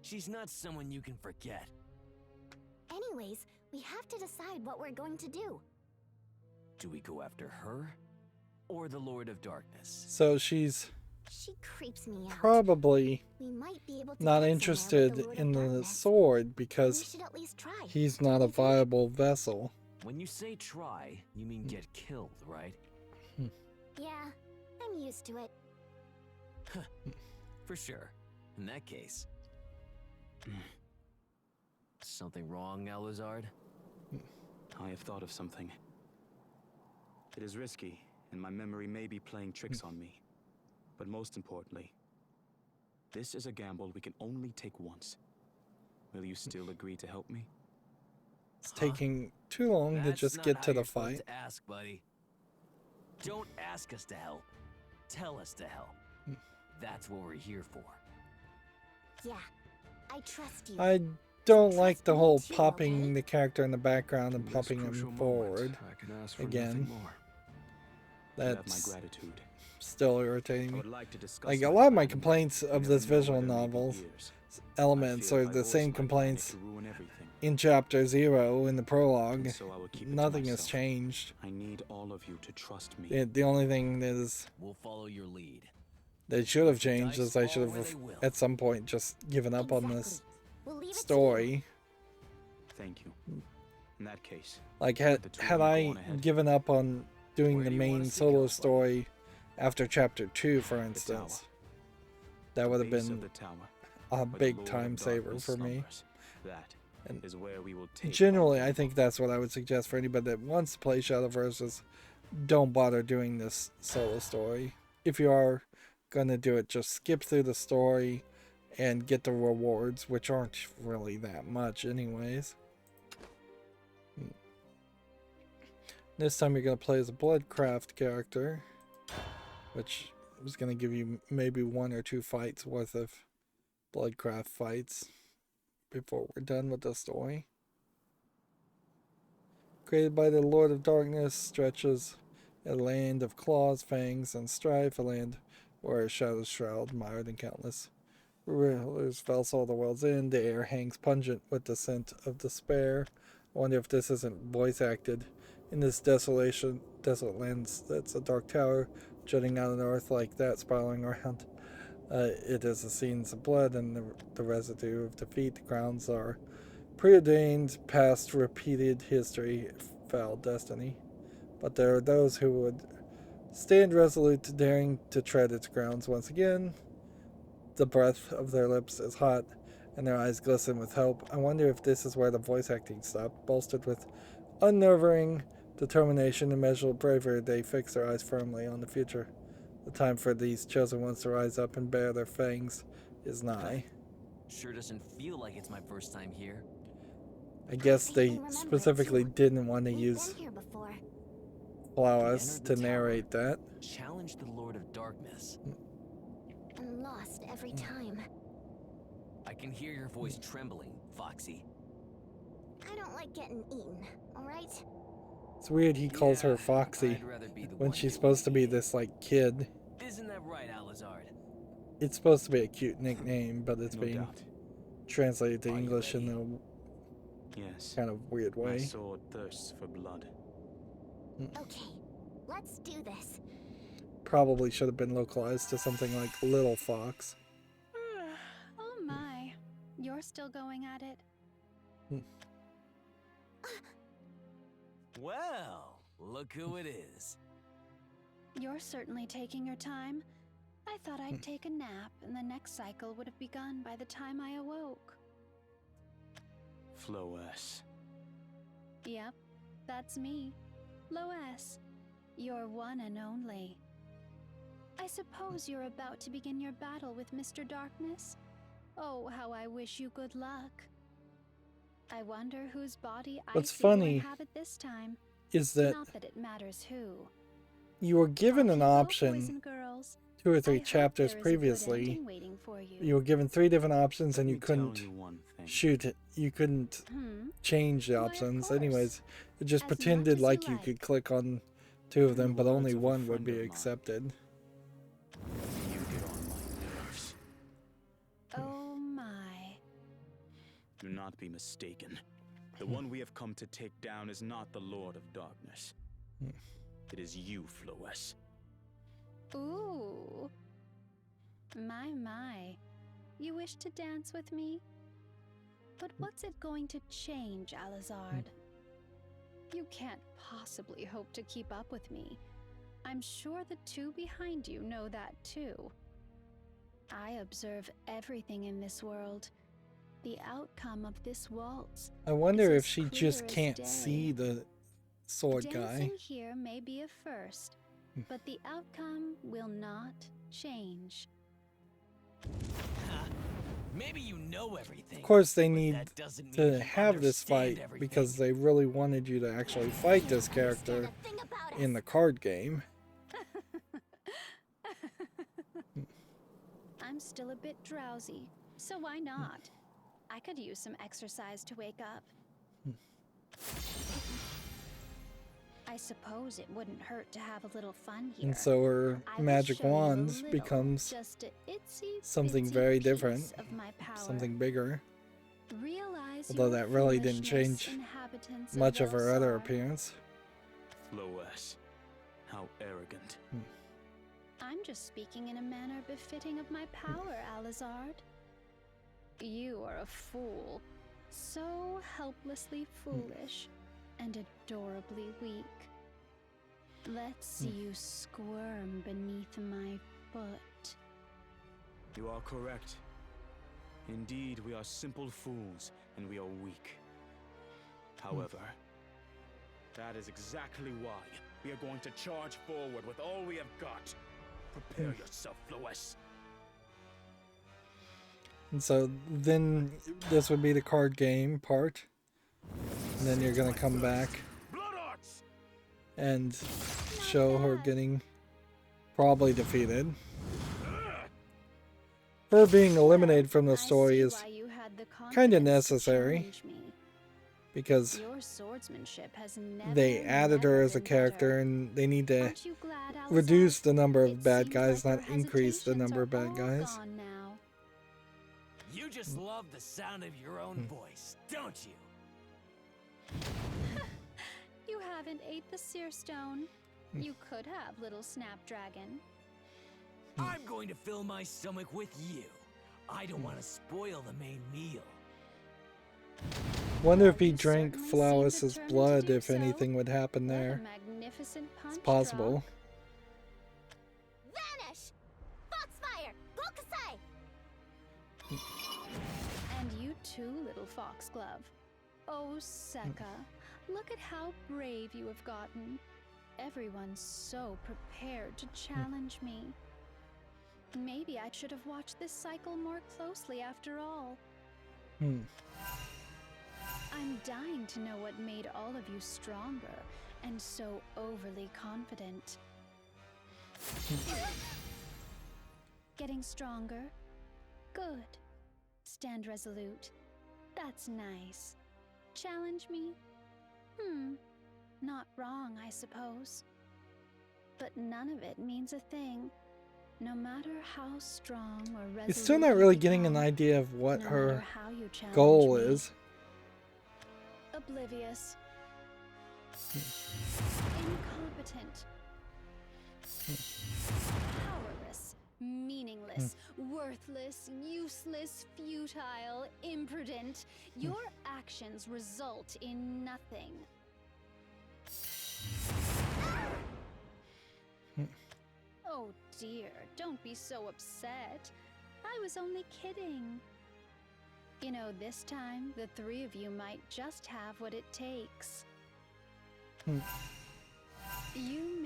She's not someone you can forget. Anyways, we have to decide what we're going to do. Do we go after her? Or the Lord of Darkness? So she's She creeps me out. probably We might be able to not get somewhere with interested the Lord in of the Darkness. sword We because should at least try. he's not a viable vessel. When you say try, you mean get killed, right? Yeah, I'm used to it. For sure. In that case. Something wrong, Alizard? I have thought of something. It is risky, and my memory may be playing tricks on me. But most importantly, this is a gamble we can only take once. Will you still agree to help me? It's taking too long to That's just not get how to the you're supposed fight. to ask, buddy. Don't ask us to help. Tell us to help. That's what we're here for. Yeah, I trust you. I don't like the me whole too, popping okay? the character in the background and In this popping crucial him moment, forward. I can ask for again. nothing more. You have my That's gratitude. still irritating I me. would like to discuss Like, a my lot of my plan. complaints You of never this know visual where there may be novel years. elements I fear are if I the voice same my plan, it complaints could ruin everything. in Chapter 0 in the prologue. And so I will keep it to Nothing has myself. changed. I need all of you to trust me. The only thing that is We'll follow your lead. that should have Let the changed dice is I fall should where have they will. at some point just given up on this We'll leave it to you. story. Thank you. In that case, Like let the two had of you go I on ahead. given up on doing Where the do you wanna main seek solo help, buddy? story after Chapter 2, for instance, that would have base been of the tower, a where the big Lord of time saver Darkness for me. slumbers. That And is where we will take generally, I think that's what I would suggest for anybody that wants to play Shadowverse is don't bother doing this solo story. If you are gonna do it, just skip through the story and get the rewards, which aren't really that much anyways. This time you're gonna play as a Bloodcraft character, which is gonna give you maybe 1 or 2 fights worth of Bloodcraft fights before we're done with the story. Created by the Lord of Darkness, stretches a land of claws, fangs, and strife, a land where shadows shroud, mired in countless rulers, Velsaw, the world's end. The air hangs pungent with the scent of despair. I wonder if this isn't voice acted. In this desolate land that's a dark tower jutting out of the earth like that, spiraling around. It is the scenes of blood and the residue of defeat. The grounds are preordained, past repeated history, foul destiny. But there are those who would stand resolute, daring to tread its grounds once again. The breath of their lips is hot, and their eyes glisten with hope. I wonder if this is where the voice acting stopped. Bolstered with unnerving determination and immeasurable bravery, they fix their eyes firmly on the future. The time for these chosen ones to rise up and bare their fangs is nigh. Sure doesn't feel like it's my first time here. I guess they specifically didn't want to use Flawless to narrate that. Challenge the Lord of Darkness. I'm lost every time. I can hear your voice trembling, Foxy. I don't like getting eaten, alright? It's weird he calls her Foxy when she's supposed to be this, like, kid. Isn't that right, Alizard? It's supposed to be a cute nickname, but it's being translated to English in a kind of weird way. My sword thirsts for blood. Okay, let's do this. Probably should have been localized to something like Little Fox. Oh my. You're still going at it? Well, look who it is. You're certainly taking your time. I thought I'd take a nap and the next cycle would have begun by the time I awoke. Flawless. Yep, that's me. Loess, your one and only. I suppose you're about to begin your battle with Mr. Darkness? Oh, how I wish you good luck. I wonder whose body What's I funny inhabit this time. is that Not that it matters who. you were given an option Poison girls. 2 or 3 chapters previously. You were given 3 different options and you couldn't shoot it. You couldn't change the options. Anyways, it just pretended like you could click on 2 of them, but only one would be accepted. You get on my nerves. Oh my. Do not be mistaken. The one we have come to take down is not the Lord of Darkness. It is you, Flawless. Ooh. My. You wish to dance with me? But what's it going to change, Alizard? You can't possibly hope to keep up with me. I'm sure the 2 behind you know that too. I observe everything in this world. The outcome of this waltz. I wonder if she just can't see the sword Dancing guy. here may be a first, but the outcome will not change. Maybe you know everything. Of course, they need to have this fight because they really wanted you to actually fight this character in the card game. I'm still a bit drowsy, so why not? I could use some exercise to wake up. I suppose it wouldn't hurt to have a little fun here. And so her magic wand becomes something very different, something bigger. Although that really didn't change much of her other appearance. Flawless. How arrogant. I'm just speaking in a manner befitting of my power, Alizard. You are a fool. So helplessly foolish and adorably weak. Let's see you squirm beneath my foot. You are correct. Indeed, we are simple fools and we are weak. However, that is exactly why we are going to charge forward with all we have got. Prepare yourself, Floes. And so then this would be the card game part. And then you're gonna come back and show her getting probably defeated. Her being eliminated from the story is kind of necessary because Your swordsmanship has they added her as a character and they need to reduce the number of bad guys, not increase the number of bad guys. You just love the sound of your own voice, don't you? You haven't ate the seer stone. You could have, little Snapdragon. I'm going to fill my stomach with you. I don't want to spoil the main meal. Wonder if he drank Flawless's blood, if anything would happen there. It's possible. Vanish! Foxfire! Bokusai! And you too, little foxglove. Oh, Sekka, look at how brave you have gotten. Everyone's so prepared to challenge me. Maybe I should have watched this cycle more closely after all. I'm dying to know what made all of you stronger and so overly confident. Getting stronger? Good. Stand resolute. That's nice. Challenge me? Not wrong, I suppose. But none of it means a thing. No matter how strong or resolute You're still not really getting an idea of what her goal is. Oblivious. Incompetent. Powerless. Meaningless. Worthless. Useless. Futile. Imprudent. Your actions result in nothing. Oh dear, don't be so upset. I was only kidding. You know, this time, the three of you might just have what it takes.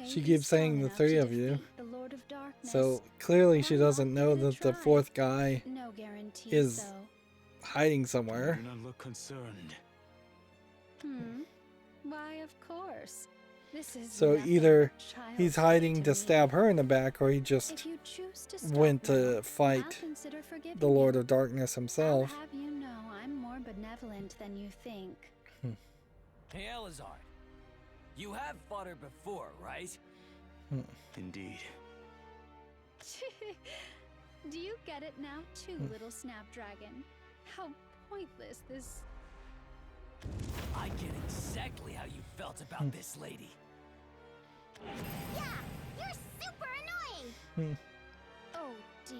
She keeps saying the three of you. So clearly she doesn't know that the fourth guy is hiding somewhere. Do not look concerned. Why, of course. This is So either he's hiding to stab her in the back, or he just went to fight the Lord of Darkness himself. I'll have you know I'm more benevolent than you think. Hey, Elazar. You have fought her before, right? Indeed. Do you get it now too, little Snapdragon? How pointless this... I get exactly how you felt about this lady. Yeah, you're super annoying! Oh dear.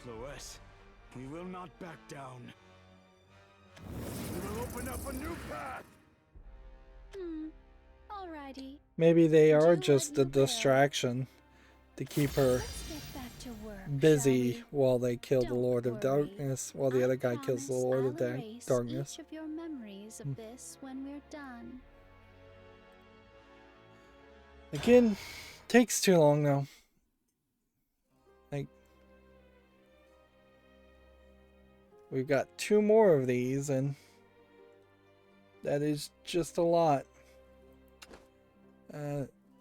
Floes, we will not back down. We will open up a new path! Alrighty. Maybe they are just a distraction to keep her busy while they kill the Lord of Darkness, while the other guy kills the Lord of Darkness. Each of your memories of this when we're done. Again, takes too long though. Like, we've got 2 more of these, and that is just a lot.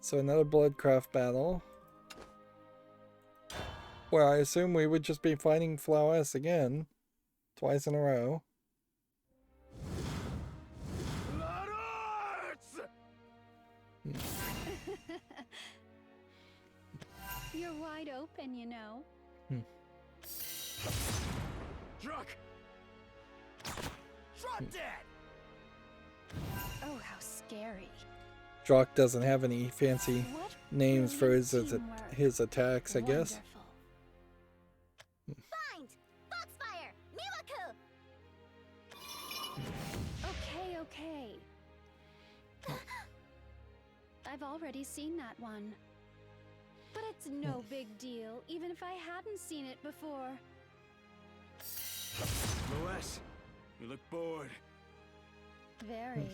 So another Bloodcraft battle, where I assume we would just be fighting Flawless again, twice in a row. You're wide open, you know. Druck! Drop dead! Oh, how scary. Drock doesn't have any fancy names for his attacks, I guess. Find! Foxfire! Miwaku! Okay. I've already seen that one. But it's no big deal, even if I hadn't seen it before. Floes, You look bored. Very.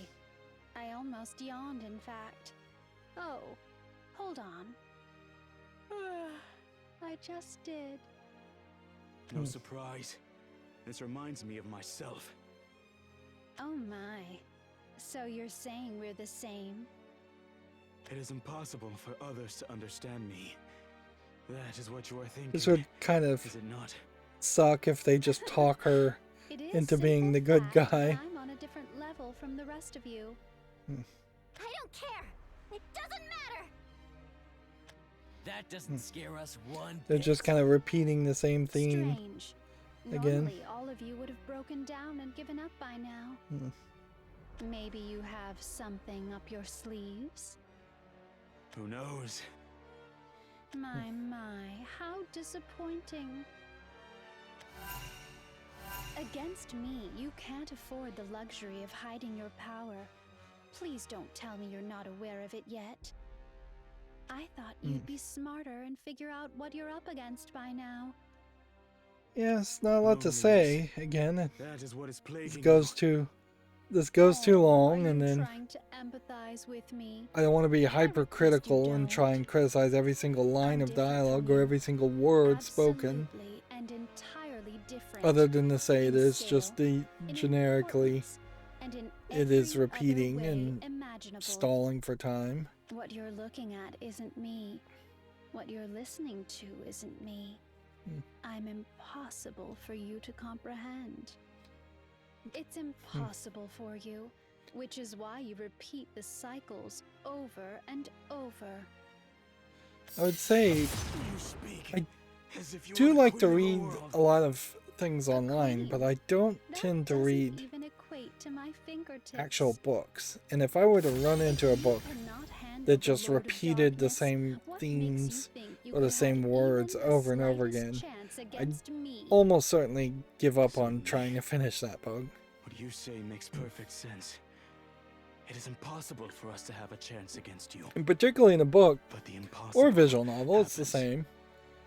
I almost yawned, in fact. Oh, hold on. I just did. No surprise. This reminds me of myself. Oh my. So you're saying we're the same? It is impossible for others to understand me. That is what you are thinking. This would kind of Is it not? suck if they just talk her It is into being the good simple fact guy. that I'm on a different level from the rest of you. I don't care. It doesn't matter. That doesn't scare us one They're bit. just kind of repeating the same theme. Strange. Again. Normally, all of you would have broken down and given up by now. Maybe you have something up your sleeves? Who knows? My, how disappointing. Against me, you can't afford the luxury of hiding your power. Please don't tell me you're not aware of it yet. I thought you'd be smarter and figure out what you're up against by now. Yes, not a lot to say. Again, That is what is plaguing this goes too long, Are and you then trying to empathize with me? I don't want to be request you hypercritical and try don't. and criticize every single line of different from dialogue or you. every single word spoken, Absolutely and entirely different. other than to say it in is just scale, the in generically importance, and in it is every other repeating way and imaginable. stalling for time. What you're looking at isn't me. What you're listening to isn't me. I'm impossible for you to comprehend. It's impossible for you, which is why you repeat the cycles over and over. I would say You speak I as if you do were the like to queen of the read world. a lot of things online, but I don't That tend to doesn't read even equate to my fingertips. actual books. And if I were to run into a book Cannot handle that the just Lord of repeated the Darkness, same what makes you themes think you or the could same have words even the over and over slightest again, chance I'd against me? almost certainly give up on trying to finish that book. What you say makes perfect sense. It is impossible for us to have a chance against you. And particularly in a book But the impossible or visual novel, it's the happens. same.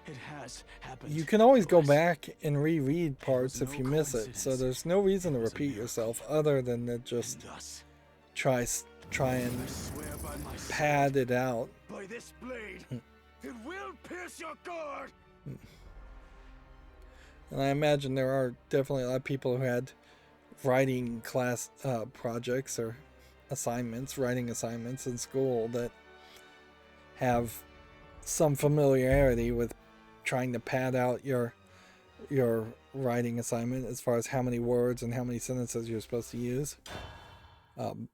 It has happened. You can always to go us. back and reread parts if no you miss it, so coincidence. there's no reason It to was a repeat miracle. yourself other than to just And thus, try and I swear by my sword, pad it out. by this blade, it will pierce your guard. And I imagine there are definitely a lot of people who had writing class projects or writing assignments in school that have some familiarity with trying to pad out your writing assignment as far as how many words and how many sentences you're supposed to use. And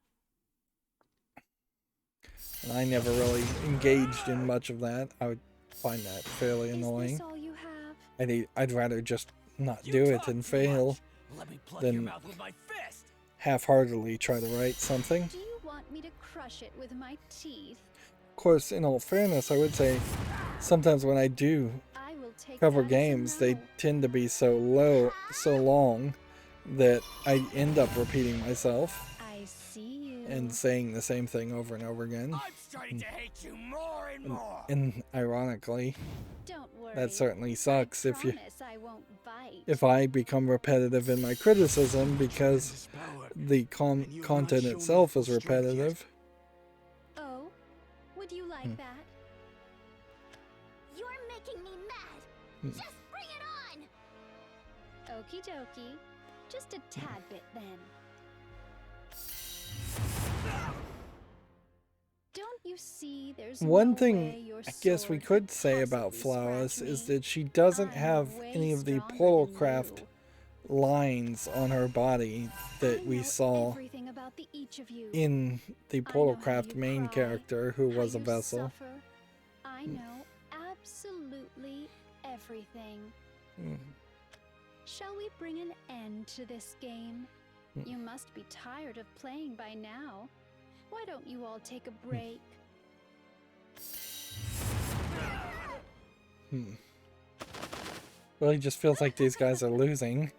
I never really engaged in much of that. I would find that fairly annoying. Is this all you have? I'd rather just not You do it talk and too fail much. Let me plug your than mouth with my fist. half-heartedly try to write something. Do you want me to crush it with my teeth? Of course, in all fairness, I would say sometimes when I do I will take cover that as a games, they no. tend to be so long that I end up repeating myself I see you. and saying the same thing over and over again. I'm starting to hate you more and more. And ironically, Don't worry. that certainly sucks I if promise I won't bite. I become repetitive in my criticism because This power, the and you have not content shown itself your is full strength yet. repetitive. Oh, would you like that? You're making me mad. Just bring it on. Okie dokie. Just a tad bit then. Don't you see there's One no way thing your I guess we sword could say about possibly Flowers scratch is me? that she doesn't I'm have way any of the stronger portal than craft you. lines on her body that I we know saw everything about the each of you. in the I know portal how craft you main cry, character who how was a you vessel. Suffer. I know absolutely everything. Mm. Shall we bring an end to this game? You must be tired of playing by now. Why don't you all take a break? Really just feels like these guys are losing.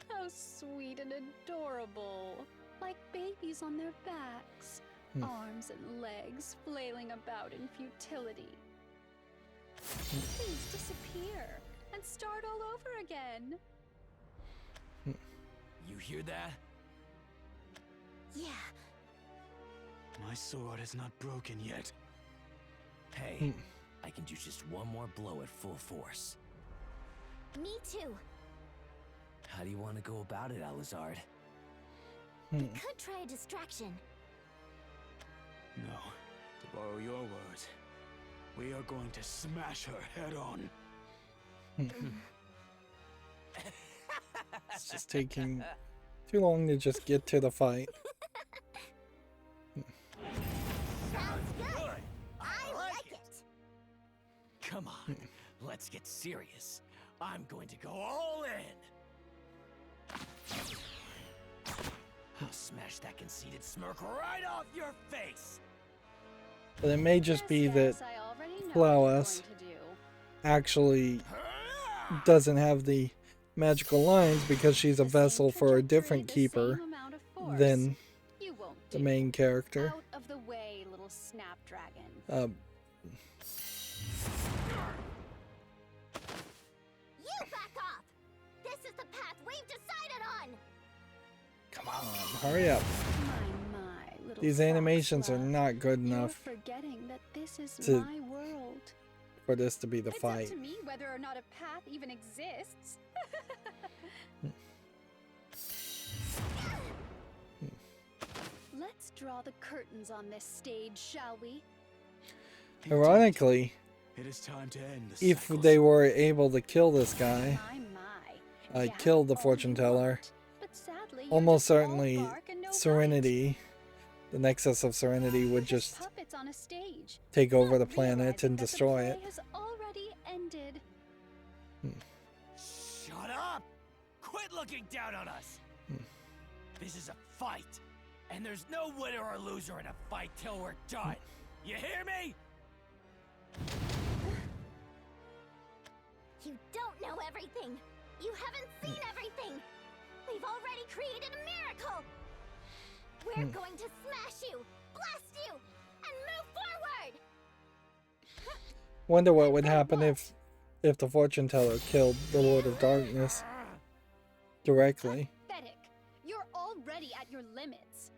How sweet and adorable. Like babies on their backs. Arms and legs flailing about in futility. Please disappear and start all over again. You hear that? Yeah. My sword is not broken yet. Hey, I can do just one more blow at full force. Me too. How do you want to go about it, Alizard? We could try a distraction. No. To borrow your words, we are going to smash her head on. It's just taking too long to just get to the fight. Sounds good. I like it. Come on, let's get serious. I'm going to go all in. I'll smash that conceited smirk right off your face. But it may just be that I already know what you're Flawless going to do. actually doesn't have the magical lines because she's a The same vessel for a different trajectory, the keeper same amount of force. than You won't the do. main character. Out of the way, little snapdragon. You back off. This is the path we've decided on. Come on, hurry up. My little These fox animations are love. not good You're enough forgetting that this is to- my world. for this to be the It's fight. up to me whether or not a path even exists. Let's draw the curtains on this stage, shall we? Ironically, It is time to end the if cycle. they were able to kill this guy, My. kill the fortune teller, But sadly, you're almost just all certainly bark and no bite. Serenity, the Nexus of Serenity, would We're just puppets on a stage, take over the not planet realizing and that the destroy play it. has already ended. Shut up! Quit looking down on us! This is a fight, and there's no winner or loser in a fight till we're done. You hear me? You don't know everything. You haven't seen everything. We've already created a miracle. We're going to smash you, blast you, and move forward. Wonder what would happen if the fortune teller killed the Lord of Darkness directly. Pathetic. You're already at your limits.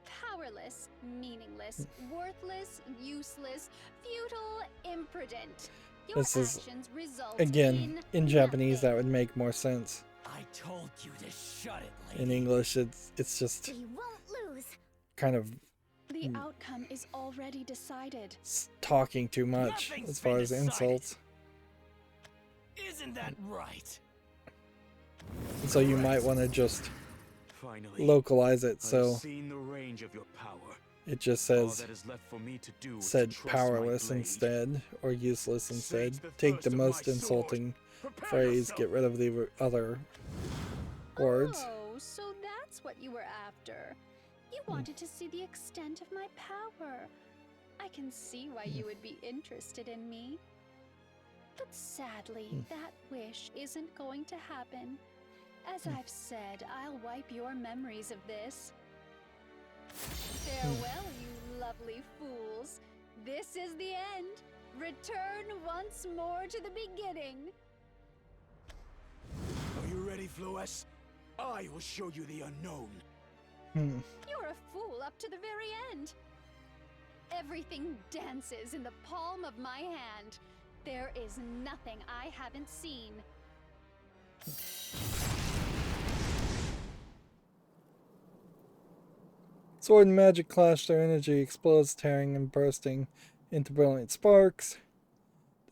Powerless, meaningless, worthless, useless, futile, imprudent. Your This is, actions result again, in Japanese nothing. that would make more sense. I told you to shut it, lady. In English, it's just We won't lose. kind of The outcome is already decided. talking too much Nothing's as far been as decided. insults. Isn't that right? So you might want to just Finally, localize it I've so seen the range of your power. it just All says that is left for me to do is said to trust my powerless blade. instead or useless instead. Sage the Take thirst the of my most sword. insulting Prepare phrase, yourself. get rid of the other words. Oh, so that's what you were after. You wanted to see the extent of my power. I can see why you would be interested in me. But sadly, that wish isn't going to happen. As I've said, I'll wipe your memories of this. Farewell, you lovely fools. This is the end. Return once more to the beginning. Are you ready, Floes? I will show you the unknown. You're a fool up to the very end. Everything dances in the palm of my hand. There is nothing I haven't seen. Sword and magic clash, their energy explodes, tearing and bursting into brilliant sparks.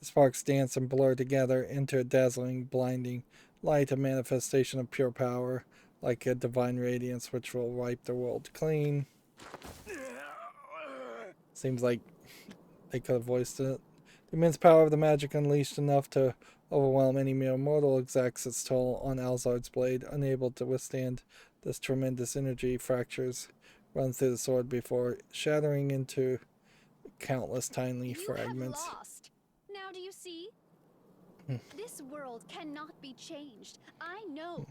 The sparks dance and blur together into a dazzling, blinding light, a manifestation of pure power, like a divine radiance which will wipe the world clean. Seems like they could have voiced it. The immense power of the magic unleashed enough to overwhelm any mere mortal exacts its toll on Alzard's blade. Unable to withstand this tremendous energy, fractures run through the sword before shattering into countless tiny fragments. You have lost. Now do you see? This world cannot be changed. I know.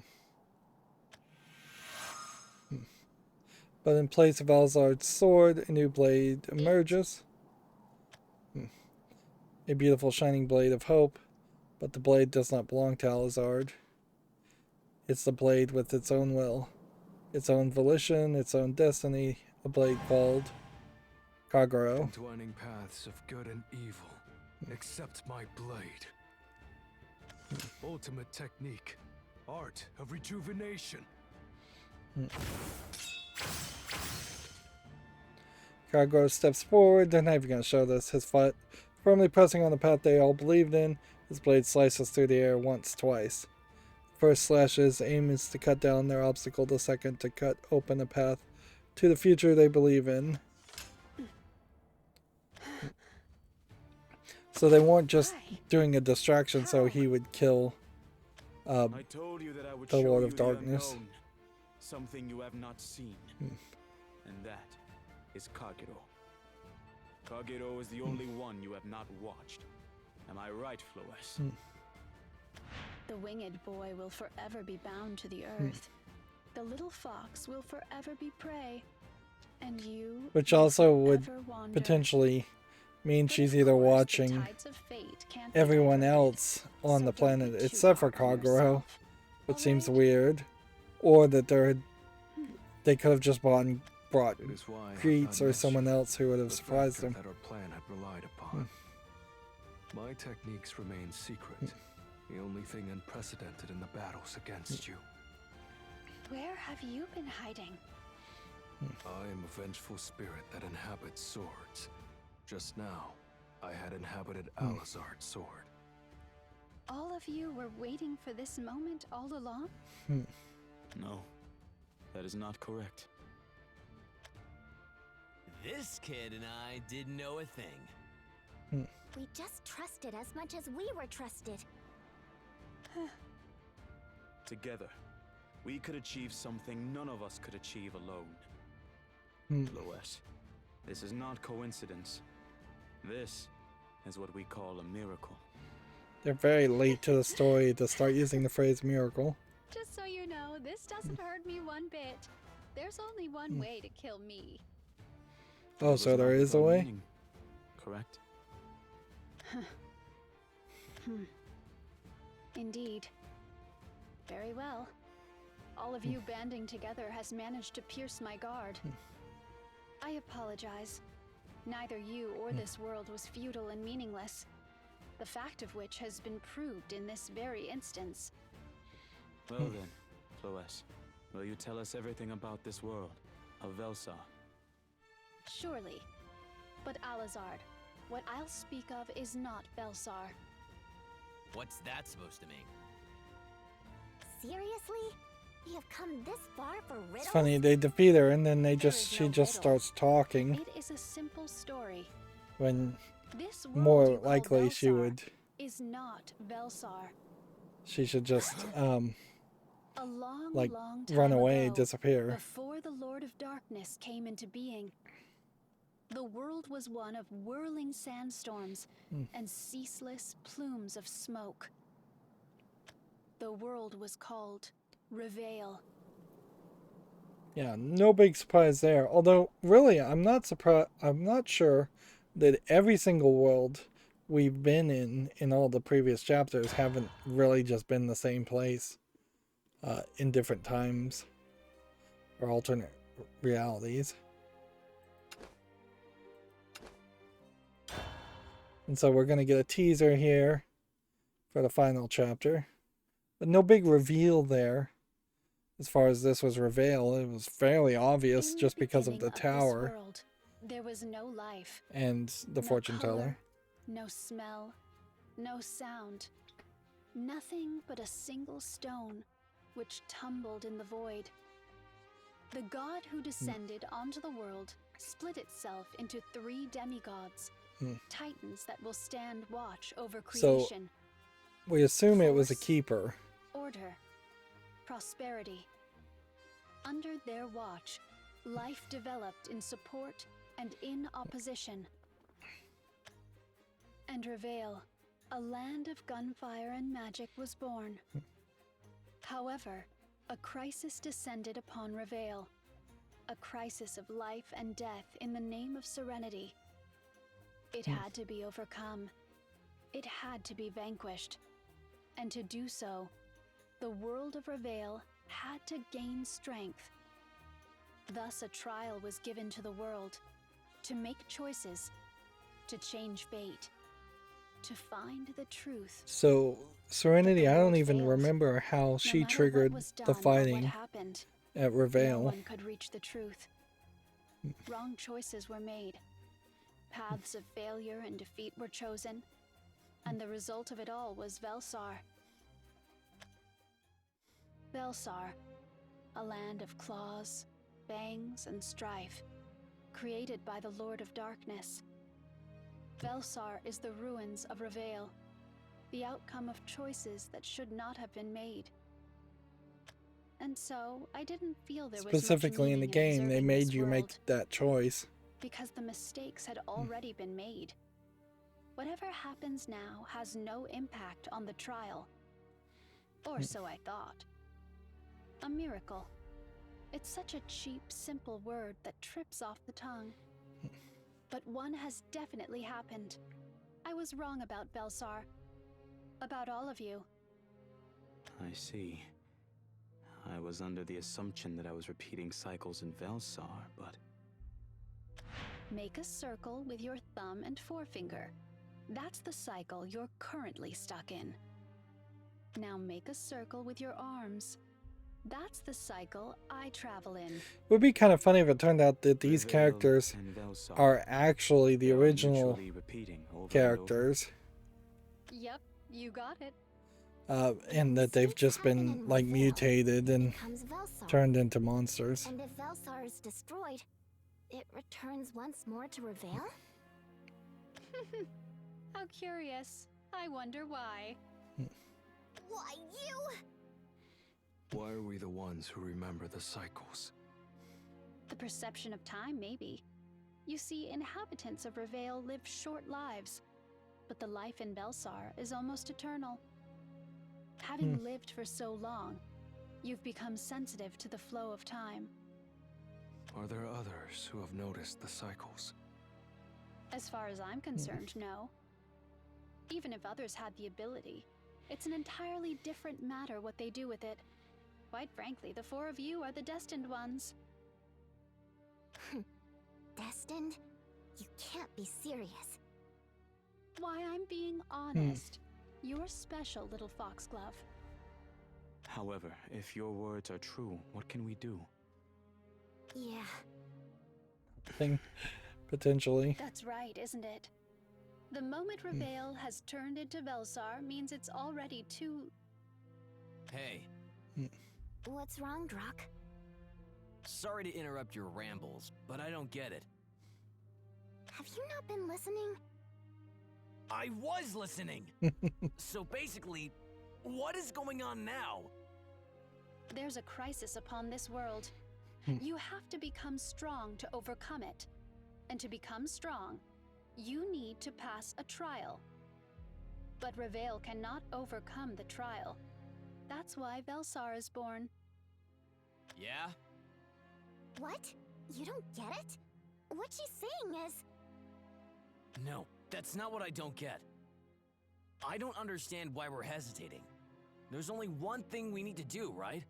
But in place of Alzard's sword, a new blade emerges. A beautiful shining blade of hope. But the blade does not belong to Alizard. It's the blade with its own will, its own volition, its own destiny. A blade called Kagero. Entwining paths of good and evil. Accept my blade. Ultimate technique. Art of rejuvenation. Kagero steps forward. They're not even going to show this. His foot firmly pressing on the path they all believed in. His blade slices through the air once, twice. First slashes aim is to cut down their obstacle. The second to cut open a path to the future they believe in. So they weren't just doing a distraction so he would kill I told you that I would the show Lord you of the Darkness. unknown, something you have not seen. And that is Kagero. Kagero is the only one you have not watched. Am I right, Floes? The winged boy will forever be bound to the earth. The little fox will forever be prey. And you Which will also would forever wander. potentially mean But she's of either course, the watching tides of fate can't be everyone diverted. else on So the don't planet be too except for hard on Kagero, yourself, which seems alright? weird, or that they could have just brought It is why Greets or Admesh, someone else who would have the surprised factor them. that our plan had relied upon. My techniques remain secret. The only thing unprecedented in the battles against you. Where have you been hiding? I am a vengeful spirit that inhabits swords. Just now, I had inhabited Alizard's sword. All of you were waiting for this moment all along? No, that is not correct. This kid and I didn't know a thing. We just trusted as much as we were trusted. Together, we could achieve something none of us could achieve alone. Floes, this is not coincidence. This is what we call a miracle. They're very late to the story to start using the phrase miracle. Just so you know, this doesn't hurt me one bit. There's only one way to kill me. Oh, so there is a way? Correct? Indeed. Very well. All of you banding together has managed to pierce my guard. I apologize. Neither you or this world was futile and meaningless. The fact of which has been proved in this very instance. Well then, Floes, will you tell us everything about this world of Velsar? Surely. But Alizard, what I'll speak of is not Belsar. What's that supposed to mean? Seriously? We have come this far for riddles? It's funny, they defeat her and then There is she no just riddle. starts talking It is a simple story. when This world more you call likely she Belsar would, is not Velsar. she should just, A long, like, long time run away, ago, disappear. before the Lord of Darkness came into being, the world was one of whirling sandstorms and ceaseless plumes of smoke. The world was called Reveal. Yeah, no big surprise there. Although, really, I'm not sure that every single world we've been in all the previous chapters haven't really just been the same place in different times or alternate realities. And so we're going to get a teaser here for the final chapter. But no big reveal there. As far as this was Reveal, it was fairly obvious In just the because of the beginning this tower world, there was no life, and the no fortune color, teller. no smell, no sound. Nothing but a single stone, which tumbled in the void. The god who descended onto the world split itself into 3 demigods, titans that will stand watch over creation. We assume it was a Force, keeper. Order, prosperity. Under their watch, life developed in support and in opposition. And Reveal, a land of gunfire and magic, was born. However, a crisis descended upon Reveal. A crisis of life and death in the name of serenity. It had to be overcome. It had to be vanquished. And to do so, the world of Reveal had to gain strength. Thus, a trial was given to the world to make choices, to change fate, to find the truth. So, Serenity, I don't even failed. remember how she No matter triggered what was the done or what fighting happened, at no Reveal. one could reach the truth. Wrong choices were made. Paths of failure and defeat were chosen, and the result of it all was Velsar. Velsar, a land of claws, fangs, and strife, created by the Lord of Darkness. Velsar is the ruins of Reveal, the outcome of choices that should not have been made. And so, I didn't feel there was much Specifically in the meaning game, they observing made this you make world, that choice. because the mistakes had already been made. Whatever happens now has no impact on the trial. Or so I thought. A miracle. It's such a cheap, simple word that trips off the tongue. But one has definitely happened. I was wrong about Velsar. About all of you. I see. I was under the assumption that I was repeating cycles in Velsar, but... Make a circle with your thumb and forefinger. That's the cycle you're currently stuck in. Now make a circle with your arms. That's the cycle I travel in. It would be kind of funny if it turned out that these Reveal characters and Velsar. are actually the They are original mutually repeating over and over. characters, Yep, you got it. and that they've just been like mutated and Becomes Velsar. turned into monsters. And if Velsar is destroyed, it returns once more to Reveal? How curious. I wonder why. Why, you? Why are we the ones who remember the cycles? The perception of time, maybe. You see, inhabitants of Reveal live short lives, but the life in Velsar is almost eternal. Having lived for so long, you've become sensitive to the flow of time. Are there others who have noticed the cycles? As far as I'm concerned, no. Even if others had the ability, it's an entirely different matter what they do with it. Quite frankly, the four of you are the destined ones. Destined? You can't be serious. Why, I'm being honest. You're special, little foxglove. However, if your words are true, what can we do? Yeah. Thing, potentially. That's right, isn't it? The moment Reveal has turned into Velsar means it's already too... Hey, What's wrong, Drock? sorry to interrupt your rambles, but I don't get it. Have you not been listening? I was listening! So basically, what is going on now? There's a crisis upon this world. You have to become strong to overcome it. And to become strong, you need to pass a trial. But Reveal cannot overcome the trial. That's why Velsar is born. Yeah? What? You don't get it? What she's saying is... No, that's not what I don't get. I don't understand why we're hesitating. There's only one thing we need to do, right?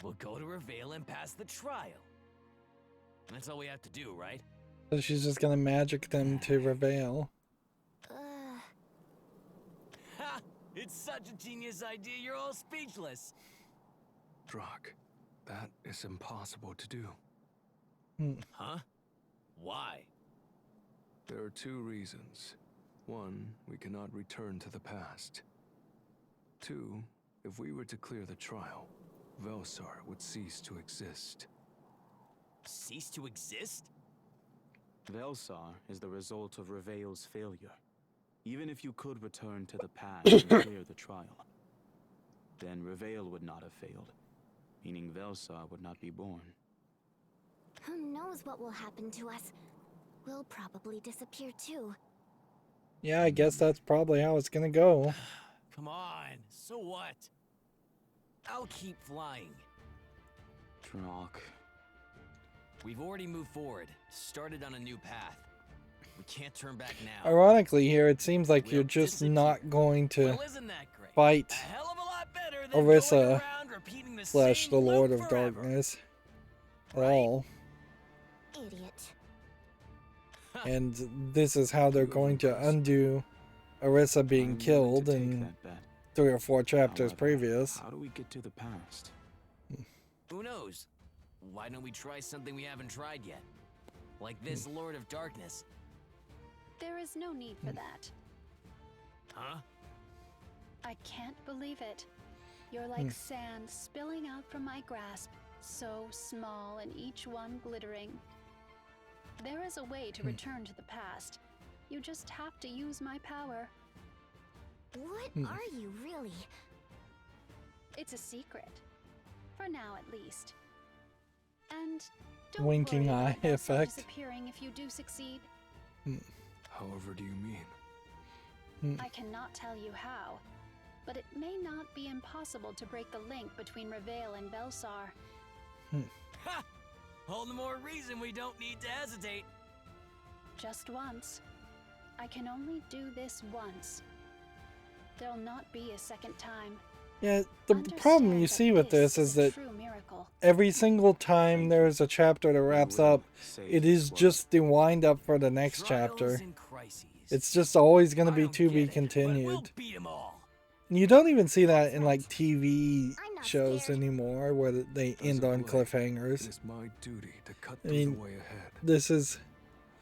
We'll go to Reveal and pass the trial. That's all we have to do, right? So she's just gonna magic them to Reveal. Ha! It's such a genius idea, you're all speechless. Drock, that is impossible to do. Huh? Why? There are two reasons. One, we cannot return to the past. Two, if we were to clear the trial, Velsar would cease to exist. Cease to exist? Velsar is the result of Reveal's failure. Even if you could return to the past and clear the trial, then Reveal would not have failed, meaning Velsar would not be born. Who knows what will happen to us? We'll probably disappear too. Yeah, I guess that's probably how it's gonna go. Come on, so what? I'll keep flying. Drock. We've already moved forward, started on a new path. We can't turn back now. Ironically, here it seems like We'll you're just disappear. not going to Well, isn't that great? fight A hell of a lot better than Orisa going around repeating the slash same the Lord loop of forever. Darkness at Right? all. Idiot. And this is how they're going to undo Orisa being killed in 3 or 4 chapters previous. How do we get to the past? Who knows? Why don't we try something we haven't tried yet? Like this Lord of Darkness. There is no need for that. Huh? I can't believe it. You're like sand spilling out from my grasp, so small and each one glittering. There is a way to return to the past. You just have to use my power. What are you really? It's a secret. For now, at least. And don't Winking worry eye about Velsa effect. disappearing if you do succeed. However do you mean? I cannot tell you how, but it may not be impossible to break the link between Reveil and Belsar. Ha! All the more reason we don't need to hesitate. Just once. I can only do this once. There'll not be a second time. Yeah, the problem you see with this is that every single time there's a chapter that wraps up, it is just the wind up for the next chapter. It's just always going to be to be continued. And you don't even see that in like TV shows anymore where they end on cliffhangers. It's my duty to cut I through mean, the way ahead. this is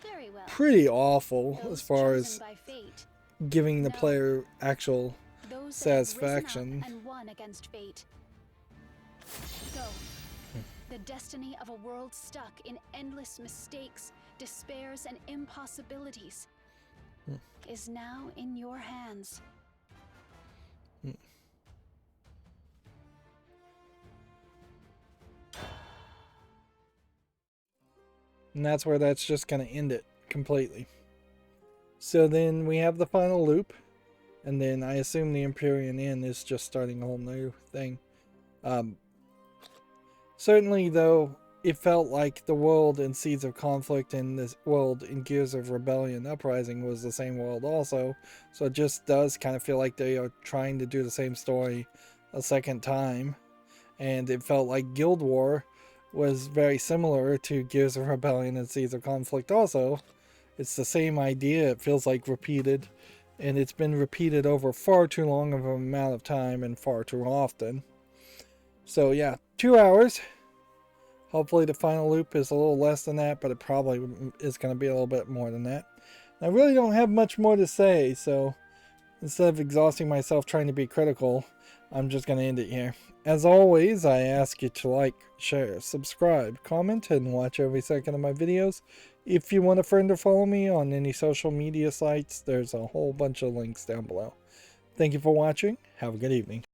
Very well. pretty awful Those as far chosen as by fate. giving the No. player actual Those that have risen up satisfaction. and won against fate. Go. The destiny of a world stuck in endless mistakes, despairs, and impossibilities is now in your hands. And that's where that's just going to end it completely. So then we have the final loop. And then I assume the Empyrean Inn is just starting a whole new thing. Certainly, though, it felt like the world in Seeds of Conflict and this world in Gears of Rebellion Uprising was the same world also. So it just does kind of feel like they are trying to do the same story a second time. And it felt like Guild War was very similar to Gears of Rebellion and Seeds of Conflict also. It's the same idea, it feels like repeated. And it's been repeated over far too long of an amount of time and far too often. So yeah, 2 hours. Hopefully the final loop is a little less than that, but it probably is going to be a little bit more than that. I really don't have much more to say, so instead of exhausting myself trying to be critical, I'm just going to end it here. As always, I ask you to like, share, subscribe, comment, and watch every second of my videos. If you want a friend to follow me on any social media sites, there's a whole bunch of links down below. Thank you for watching. Have a good evening.